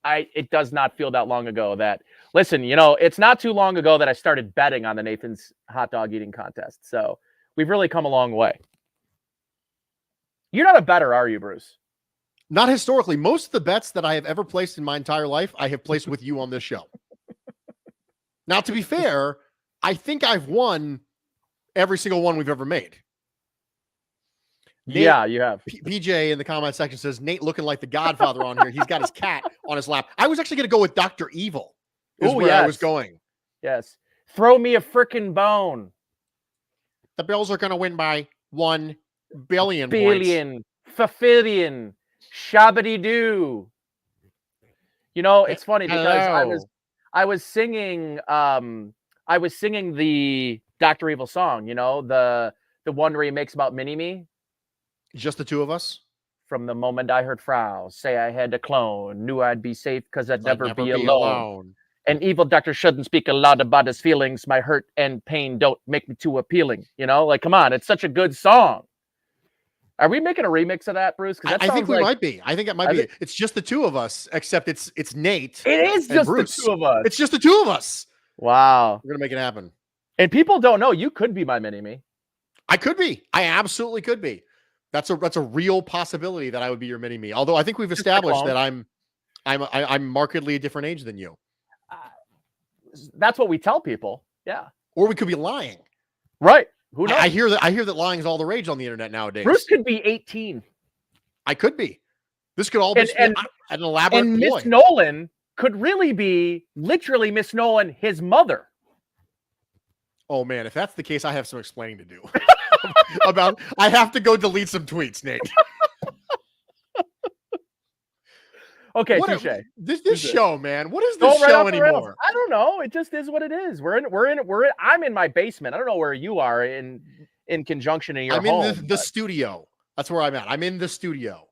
It does not feel that long ago listen, it's not too long ago that I started betting on the Nathan's hot dog eating contest. So we've really come a long way. You're not a bettor, are you, Bruce? Not historically. Most of the bets that I have ever placed in my entire life, I have placed with you on this show. Now, to be fair, I think I've won every single one we've ever made. Nate, yeah, you have. PJ in the comment section says, Nate looking like the Godfather on here. He's got his cat on his lap. I was actually going to go with Dr. Evil is where I was going. Yes. Throw me a frickin' bone. The Bills are going to win by 1 billion points. Fafillion. Shabba-dee-doo. It's funny because I was singing the Dr. Evil song, the one where he makes about Mini-Me. Just the two of us? From the moment I heard Frau say I had a clone, knew I'd be safe because I'd never be alone. An evil doctor shouldn't speak a lot about his feelings. My hurt and pain don't make me too appealing. Come on, it's such a good song. Are we making a remix of that, Bruce? I think we might be. I think it might be. It's just the two of us, except it's Nate. It is just the two of us. It's just the two of us. Wow. We're going to make it happen. And people don't know. You could be my Mini-Me. I could be. I absolutely could be. That's a real possibility that I would be your mini me. Although I think we've established that I'm markedly a different age than you. That's what we tell people. Yeah. Or we could be lying. Right. Who knows? I hear that lying is all the rage on the internet nowadays. Bruce could be 18. I could be. This could all be an elaborate and ploy. Miss Nolan could really be literally Miss Nolan, his mother. Oh man, if that's the case, I have some explaining to do. I have to go delete some tweets, Nate. Okay, touche. This show, man. What is this show anymore? I don't know. It just is what it is. I'm in my basement. I don't know where you are in conjunction in your home. I'm in the studio. That's where I'm at. I'm in the studio.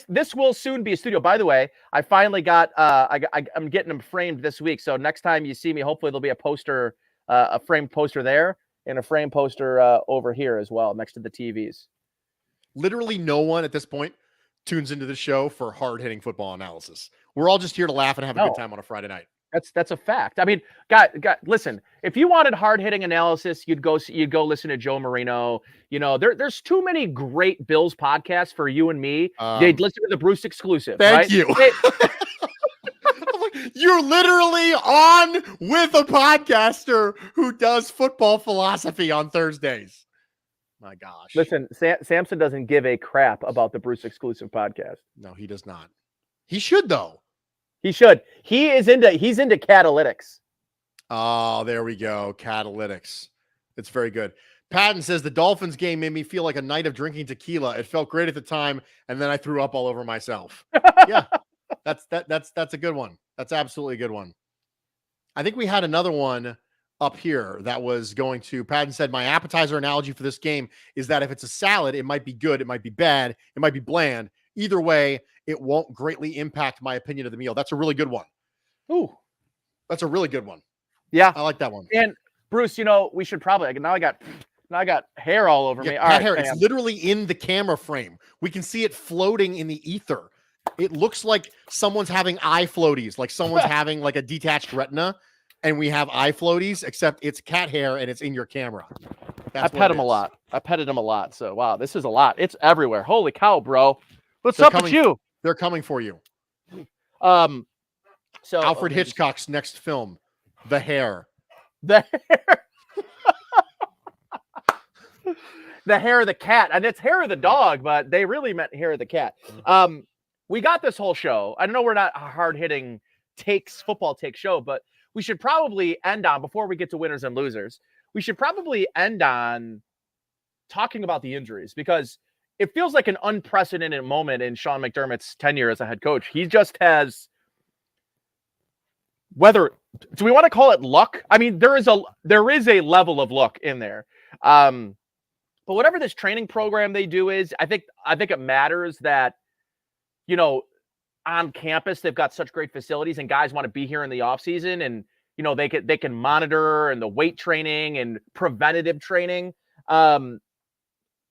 This will soon be a studio. By the way, I finally got I'm getting them framed this week. So next time you see me, hopefully there'll be a poster, a framed poster there and a framed poster over here as well next to the TVs. Literally no one at this point tunes into the show for hard-hitting football analysis. We're all just here to laugh and have a good time on a Friday night. That's a fact. I mean, listen, if you wanted hard-hitting analysis, you'd go listen to Joe Marino. You know, there's too many great Bills podcasts for you and me. They'd listen to the Bruce exclusive. Thank you. You're literally on with a podcaster who does football philosophy on Thursdays. My gosh. Listen, Samson doesn't give a crap about the Bruce exclusive podcast. No, he does not. He should, though. He should. He's into catalytics. Oh, there we go. Catalytics. It's very good. Patton says the Dolphins game made me feel like a night of drinking tequila. It felt great at the time, and then I threw up all over myself. Yeah, that's a good one. That's absolutely a good one. I think we had another one up here that was going to, Patton said, my appetizer analogy for this game is that if it's a salad, it might be good, it might be bad, it might be bland. Either way, it won't greatly impact my opinion of the meal. That's a really good one. Ooh, that's a really good one. Yeah, I like that one. And Bruce, you know, we should probably, now I got hair all over me. All right, hair. It's literally in the camera frame. We can see it floating in the ether. It looks like someone's having eye floaties, like someone's having like a detached retina, and we have eye floaties, except it's cat hair and it's in your camera. I pet him a lot. I petted him a lot. So wow, this is a lot. It's everywhere. Holy cow, bro. What's up with you? They're coming for you. So Alfred Hitchcock's next film, The Hair. The Hair. The Hair of the Cat. And it's Hair of the Dog, but they really meant Hair of the Cat. We got this whole show. I know we're not a hard-hitting football take show, but we should probably end on, before we get to winners and losers, we should probably end on talking about the injuries, because it feels like an unprecedented moment in Sean McDermott's tenure as a head coach. He just has, do we want to call it luck? I mean, there is a level of luck in there. But whatever this training program they do is, I think it matters that, you know, on campus, they've got such great facilities and guys want to be here in the offseason, and, you know, they can monitor, and the weight training and preventative training.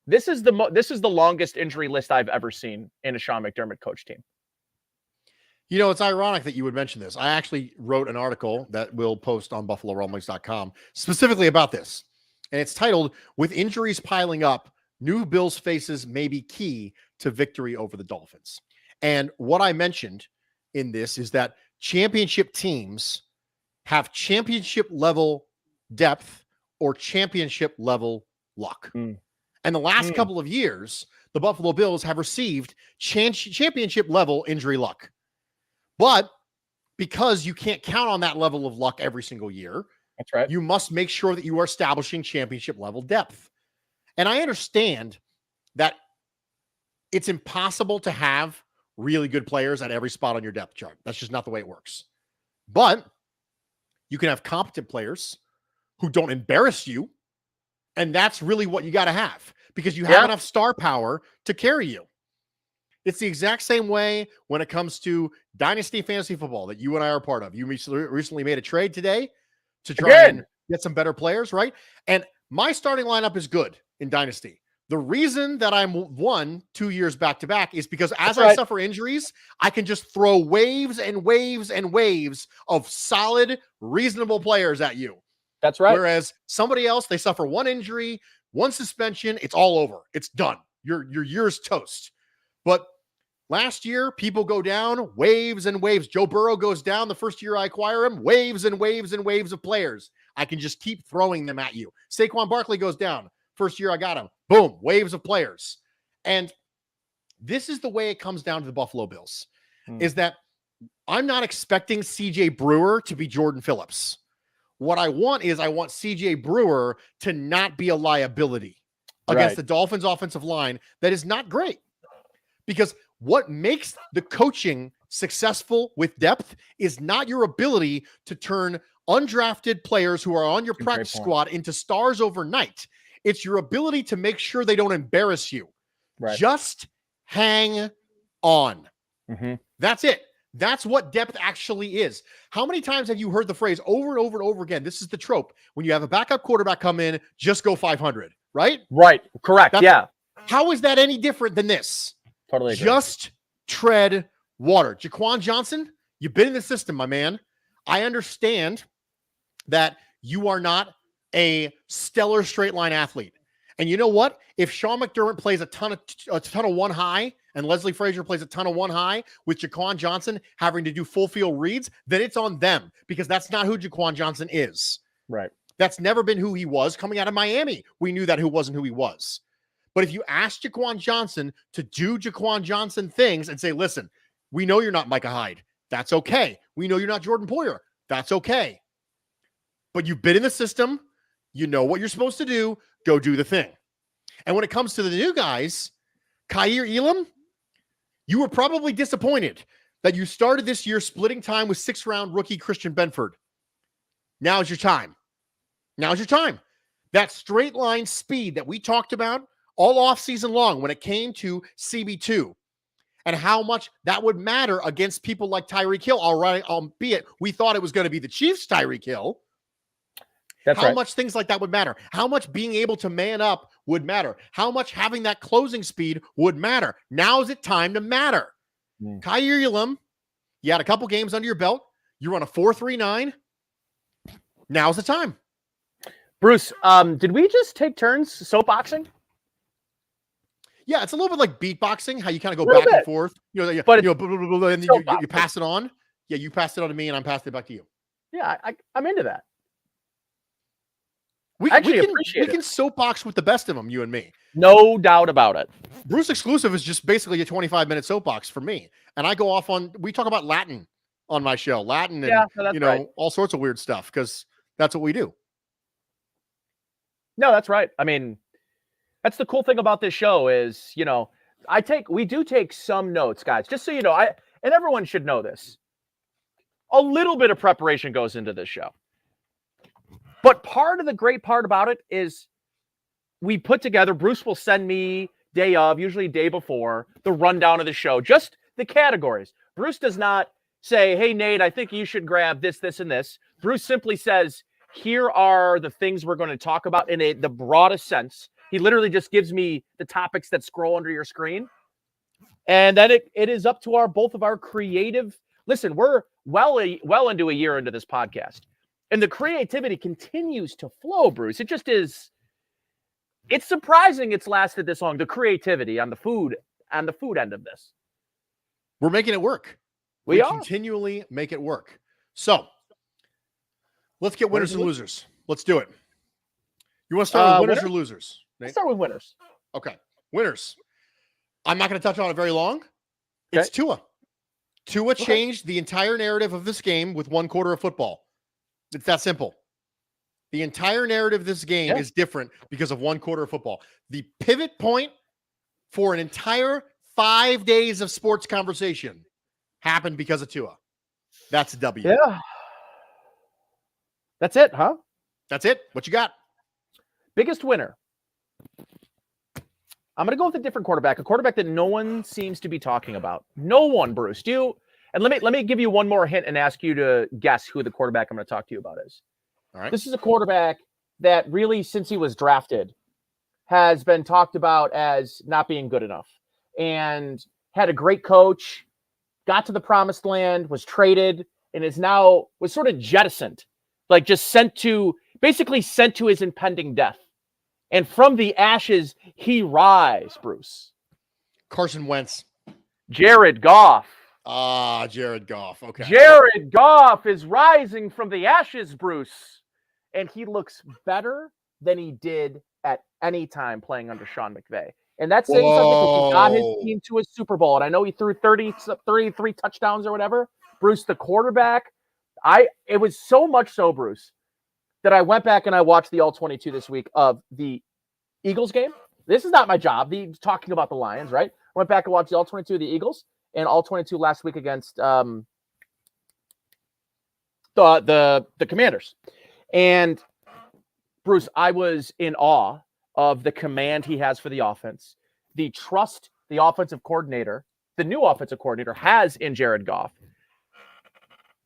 This is the longest injury list I've ever seen in a Sean McDermott coach team. You know, it's ironic that you would mention this. I actually wrote an article that we'll post on BuffaloRumblings.com specifically about this. And it's titled, With Injuries Piling Up, New Bills Faces May Be Key to Victory Over the Dolphins. And what I mentioned in this is that championship teams have championship level depth or championship level luck. And the last couple of years, the Buffalo Bills have received championship level injury luck. But because you can't count on that level of luck every single year, that's right, you must make sure that you are establishing championship level depth. And I understand that it's impossible to have really good players at every spot on your depth chart. That's just not the way it works. But you can have competent players who don't embarrass you. And that's really what you got to have, because you have enough star power to carry you. It's the exact same way when it comes to Dynasty Fantasy Football that you and I are part of. You recently made a trade today to try and get some better players, right? And my starting lineup is good in Dynasty. The reason that I'm won 2 years back-to-back is because as I suffer injuries, I can just throw waves and waves and waves of solid, reasonable players at you. That's right. Whereas somebody else, they suffer one injury, one suspension, it's all over. It's done. Your year's toast. But last year, people go down, waves and waves. Joe Burrow goes down the first year I acquire him, waves and waves and waves of players. I can just keep throwing them at you. Saquon Barkley goes down. First year I got him. Boom, waves of players. And this is the way it comes down to the Buffalo Bills, is that I'm not expecting CJ Brewer to be Jordan Phillips. What I want CJ Brewer to not be a liability against the Dolphins offensive line that is not great. Because what makes the coaching successful with depth is not your ability to turn undrafted players who are on your practice squad into stars overnight. It's your ability to make sure they don't embarrass you. Right. Just hang on. That's it. That's what depth actually is. How many times have you heard the phrase over and over and over again? This is the trope. When you have a backup quarterback come in, just go 500, right? Right. Correct. How is that any different than this? Totally agree. Just tread water. Jaquan Johnson, you've been in the system, my man. I understand that you are not a stellar straight line athlete. And you know what? If Sean McDermott plays a ton of one high and Leslie Frazier plays a ton of one high with Jaquan Johnson having to do full field reads, then it's on them, because that's not who Jaquan Johnson is. Right. That's never been who he was coming out of Miami. We knew that who wasn't who he was. But if you ask Jaquan Johnson to do Jaquan Johnson things and say, listen, we know you're not Micah Hyde. That's okay. We know you're not Jordan Poyer. That's okay. But you've been in the system. You know what you're supposed to do. Go do the thing. And when it comes to the new guys, Kaiir Elam, you were probably disappointed that you started this year splitting time with 6th-round rookie Christian Benford. Now's your time. Now's your time. That straight line speed that we talked about all offseason long when it came to CB2 and how much that would matter against people like Tyreek Hill, albeit we thought it was going to be the Chiefs' Tyreek Hill. How much things like that would matter. How much being able to man up would matter. How much having that closing speed would matter. Now is it time to matter. Kaiir Elam, you had a couple games under your belt. You run a 4.39. Now's the time. Bruce, did we just take turns soapboxing? Yeah, it's a little bit like beatboxing, how you kind of go back and forth. You know, and you pass it on. Yeah, you passed it on to me, and I'm passing it back to you. Yeah, I'm into that. We can soapbox with the best of them, you and me. No doubt about it. Bruce Exclusive is just basically a 25-minute soapbox for me. And I go off we talk about Latin on my show. Latin and, all sorts of weird stuff, because that's what we do. No, that's right. I mean, that's the cool thing about this show is, we do take some notes, guys, just so you know, and everyone should know this. A little bit of preparation goes into this show. But part of the great part about it is we put together, Bruce will send me day of, usually day before, the rundown of the show, just the categories. Bruce does not say, hey, Nate, I think you should grab this, this, and this. Bruce simply says, here are the things we're going to talk about in the broadest sense. He literally just gives me the topics that scroll under your screen. And then it is up to both of our creative. Listen, we're well into a year into this podcast. And the creativity continues to flow, Bruce. It just is. It's surprising it's lasted this long. The creativity on the food end of this. We're making it work. We continually make it work. So let's get winners and losers. Let's do it. You want to start with winners or losers? Nate? Let's start with winners. Okay. Winners. I'm not going to touch on it very long. It's Tua. Tua changed the entire narrative of this game with 1 quarter of football. It's that simple. The entire narrative of this game is different because of 1 quarter of football. The pivot point for an entire 5 days of sports conversation happened because of Tua. That's a W. Yeah. That's it, huh? That's it. What you got? Biggest winner. I'm going to go with a different quarterback, a quarterback that no one seems to be talking about. No one, Bruce. And let me give you one more hint and ask you to guess who the quarterback I'm going to talk to you about is. All right. This is a quarterback that really, since he was drafted, has been talked about as not being good enough and had a great coach, got to the promised land, was traded, and was sort of jettisoned, like just sent to his impending death. And from the ashes, he rise, Bruce. Carson Wentz. Jared Goff. Jared Goff. Okay. Jared Goff is rising from the ashes, Bruce. And he looks better than he did at any time playing under Sean McVay. And that's saying something because he got his team to a Super Bowl. And I know he threw 33 touchdowns or whatever. Bruce, the quarterback, it was so much so, Bruce, that I went back and I watched the All-22 this week of the Eagles game. This is not my job, talking about the Lions, right? I went back and watched the All-22 of the Eagles and All-22 last week against the Commanders. And, Bruce, I was in awe of the command he has for the offense, the trust the offensive coordinator, the new offensive coordinator, has in Jared Goff.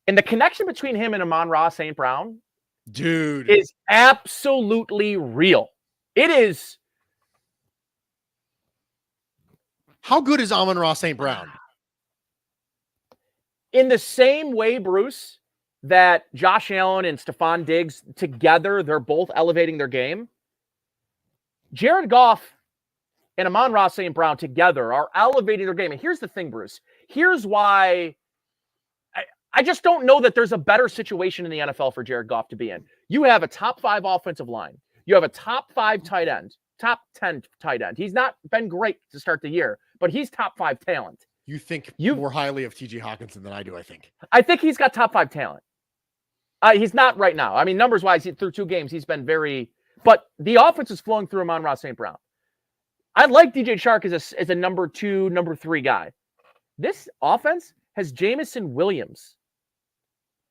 And the connection between him and Amon-Ra St. Brown, dude, is absolutely real. It is. How good is Amon-Ra St. Brown? In the same way, Bruce, that Josh Allen and Stephon Diggs together, they're both elevating their game. Jared Goff and Amon-Ra St. Brown together are elevating their game. And here's the thing, Bruce. Here's why I just don't know that there's a better situation in the NFL for Jared Goff to be in. You have a top 5 offensive line. You have a top 5 tight end, top 10 tight end. He's not been great to start the year, but he's top 5 talent. You think more highly of T.J. Hawkinson than I do, I think. I think he's got top 5 talent. He's not right now. I mean, numbers-wise, through 2 games, he's been very... But the offense is flowing through Amon-Ra St. Brown. I like DJ Chark as a number 2, number 3 guy. This offense has Jamison Williams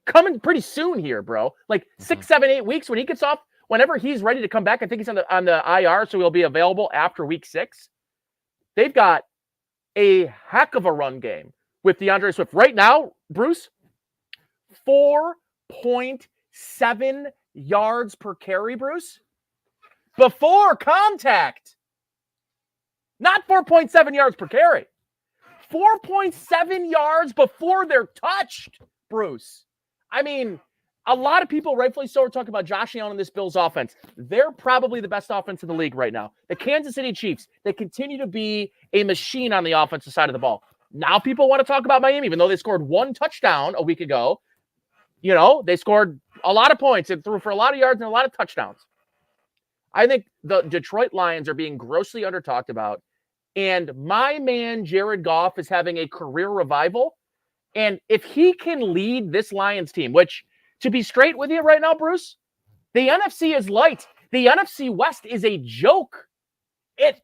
coming pretty soon here, bro. Like 6, 7, 8 weeks when he gets off. Whenever he's ready to come back, I think he's on the IR, so he'll be available after week 6. They've got a heck of a run game with DeAndre Swift. Right now, Bruce, 4.7 yards per carry, Bruce. Before contact. Not 4.7 yards per carry. 4.7 yards before they're touched, Bruce. I mean, a lot of people, rightfully so, are talking about Josh Allen and this Bills offense. They're probably the best offense in the league right now. The Kansas City Chiefs, they continue to be a machine on the offensive side of the ball. Now people want to talk about Miami, even though they scored 1 touchdown a week ago. You know, they scored a lot of points and threw for a lot of yards and a lot of touchdowns. I think the Detroit Lions are being grossly undertalked about. And my man, Jared Goff, is having a career revival. And if he can lead this Lions team, which, to be straight with you right now, Bruce, the NFC is light. The NFC West is a joke.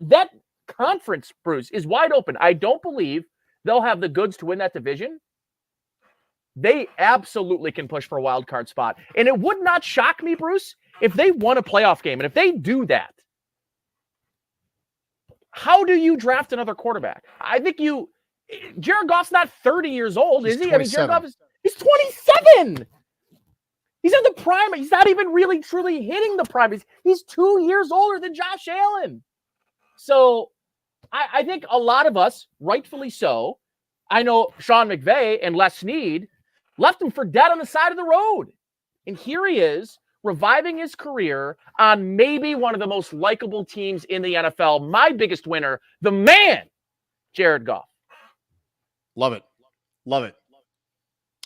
That conference, Bruce, is wide open. I don't believe they'll have the goods to win that division. They absolutely can push for a wild card spot. And it would not shock me, Bruce, if they won a playoff game. And if they do that, how do you draft another quarterback? I think Jared Goff's not 30 years old, is he? 27. I mean, Jared Goff he's 27. He's in the prime. He's not even really truly hitting the prime. He's 2 years older than Josh Allen. So I think a lot of us, rightfully so, I know Sean McVay and Les Snead left him for dead on the side of the road. And here he is, reviving his career on maybe one of the most likable teams in the NFL. My biggest winner, the man, Jared Goff. Love it. Love it.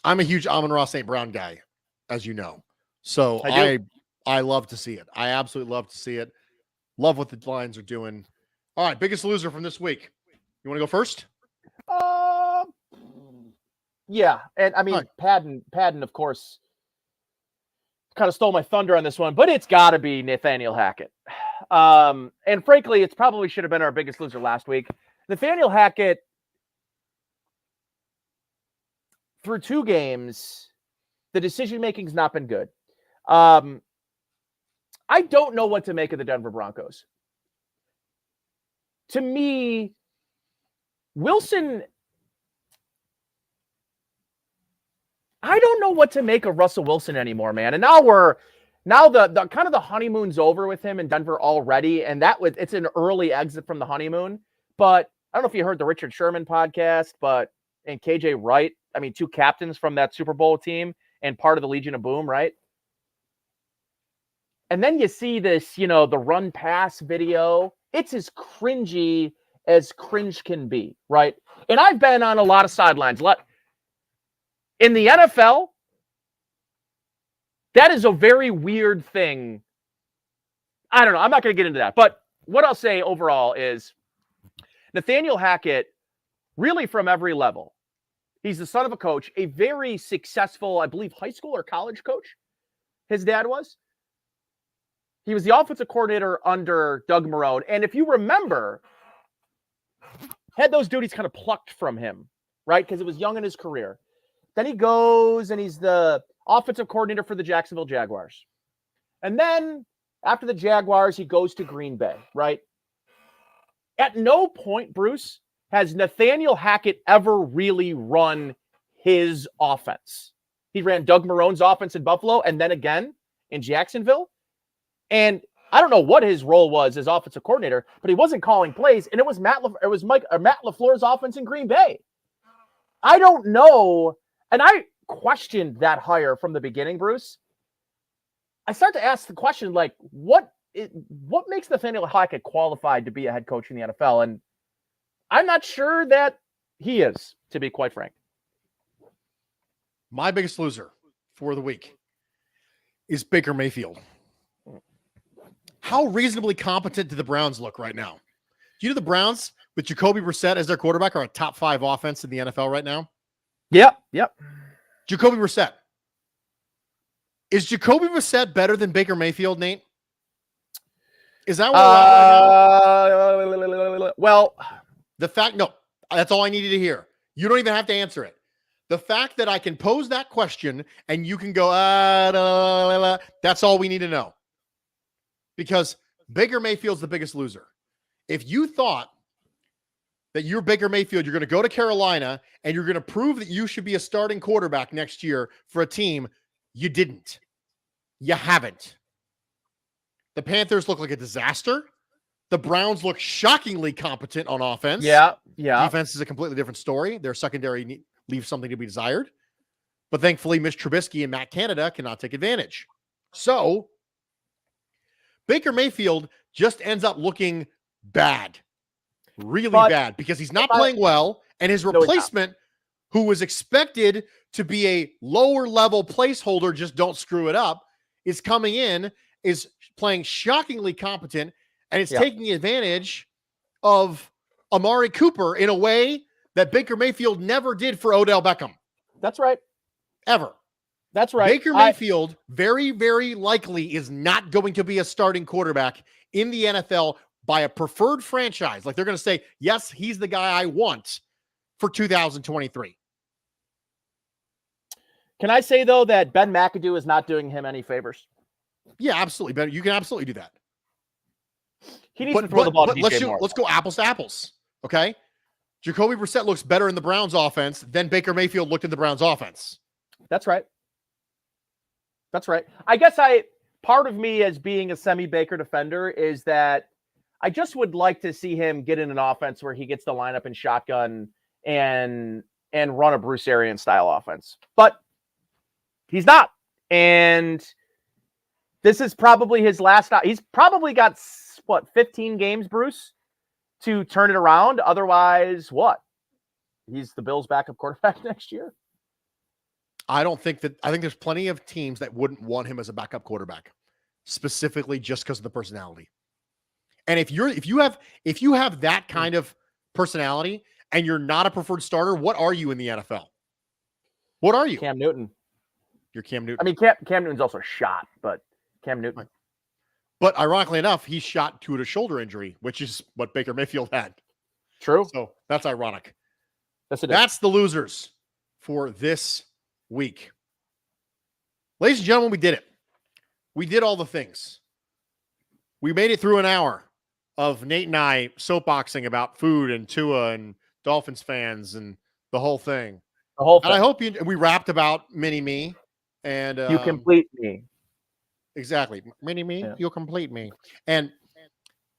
I'm a huge Amon-Ra St. Brown guy, as you know. So I love to see it. I absolutely love to see it. Love what the Lions are doing. All right, biggest loser from this week. You want to go first? Yeah. And I mean, right. Padden, of course, kind of stole my thunder on this one, but it's got to be Nathaniel Hackett. And frankly, it probably should have been our biggest loser last week. Nathaniel Hackett, through 2 games, the decision-making's not been good. I don't know what to make of the Denver Broncos. To me, Wilson, I don't know what to make of Russell Wilson anymore, man. And now the kind of the honeymoon's over with him in Denver already, and it's an early exit from the honeymoon. But I don't know if you heard the Richard Sherman podcast, and KJ Wright, I mean, 2 captains from that Super Bowl team and part of the Legion of Boom, right? And then you see this, the run pass video. It's as cringy as cringe can be, right? And I've been on a lot of sidelines. In the NFL, that is a very weird thing. I don't know. I'm not going to get into that. But what I'll say overall is Nathaniel Hackett, really from every level. He's the son of a coach, a very successful, I believe, high school or college coach. His dad was. He was the offensive coordinator under Doug Marrone. And if you remember, had those duties kind of plucked from him, right? Because it was young in his career. Then he goes and he's the offensive coordinator for the Jacksonville Jaguars. And then after the Jaguars, he goes to Green Bay, right? At no point, Bruce, has Nathaniel Hackett ever really run his offense. He ran Doug Marrone's offense in Buffalo and then again in Jacksonville. And I don't know what his role was as offensive coordinator, but he wasn't calling plays. And it was Matt LaFleur's offense in Green Bay. I don't know. And I questioned that hire from the beginning, Bruce. I start to ask the question, like, what makes Nathaniel Hackett qualified to be a head coach in the NFL? And I'm not sure that he is, to be quite frank. My biggest loser for the week is Baker Mayfield. How reasonably competent do the Browns look right now? Do you know the Browns, with Jacoby Brissett as their quarterback, are a top 5 offense in the NFL right now? Yep. Jacoby Brissett. Is Jacoby Brissett better than Baker Mayfield, Nate? Is that what we're at right now? Well, no, that's all I needed to hear. You don't even have to answer it. The fact that I can pose that question and you can go, that's all we need to know. Because Baker Mayfield's the biggest loser. If you thought that you're Baker Mayfield, you're going to go to Carolina and you're going to prove that you should be a starting quarterback next year for a team, you didn't. You haven't. The Panthers look like a disaster. The Browns look shockingly competent on offense. Yeah. Defense is a completely different story. Their secondary leaves something to be desired. But thankfully, Mitch Trubisky and Matt Canada cannot take advantage. So, Baker Mayfield just ends up looking bad. Really bad. Because he's not playing well. And his replacement, who was expected to be a lower-level placeholder, just don't screw it up, is coming in, is playing shockingly competent, and it's taking advantage of Amari Cooper in a way that Baker Mayfield never did for Odell Beckham. That's right. Ever. That's right. Baker Mayfield very, very likely is not going to be a starting quarterback in the NFL by a preferred franchise. Like they're going to say, yes, he's the guy I want for 2023. Can I say, though, that Ben McAdoo is not doing him any favors? Yeah, absolutely. Ben, you can absolutely do that. He needs to throw the ball to DJ Moore. Let's go apples to apples, okay? Jacoby Brissett looks better in the Browns offense than Baker Mayfield looked in the Browns offense. That's right. I guess part of me as being a semi-Baker defender is that I just would like to see him get in an offense where he gets the lineup in shotgun and run a Bruce Arians style offense. But he's not. And this is probably his last. He's probably got, 15 games, Bruce, to turn it around. Otherwise, what? He's the Bills' backup quarterback next year. I think there's plenty of teams that wouldn't want him as a backup quarterback, specifically just because of the personality. And if you have that kind of personality and you're not a preferred starter, what are you in the NFL? What are you? Cam Newton. You're Cam Newton. I mean, Cam Newton's also shot, but Cam Newton. Right. But ironically enough, he shot to a shoulder injury, which is what Baker Mayfield had. True. So that's ironic. That's the losers for this week. Ladies and gentlemen, we did it. We did all the things. We made it through an hour of Nate and I soapboxing about food and Tua and Dolphins fans and the whole thing. And I hope we rapped about Mini-Me and you complete me. Exactly. Mini-Me, you'll complete me. And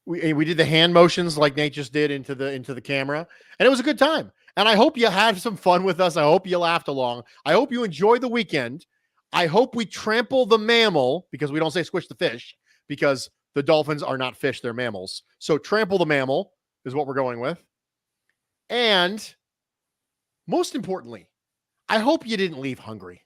we did the hand motions like Nate just did into the camera, and it was a good time. And I hope you had some fun with us. I hope you laughed along. I hope you enjoyed the weekend. I hope we trample the mammal, because we don't say squish the fish, because the dolphins are not fish, they're mammals. So trample the mammal is what we're going with. And most importantly, I hope you didn't leave hungry.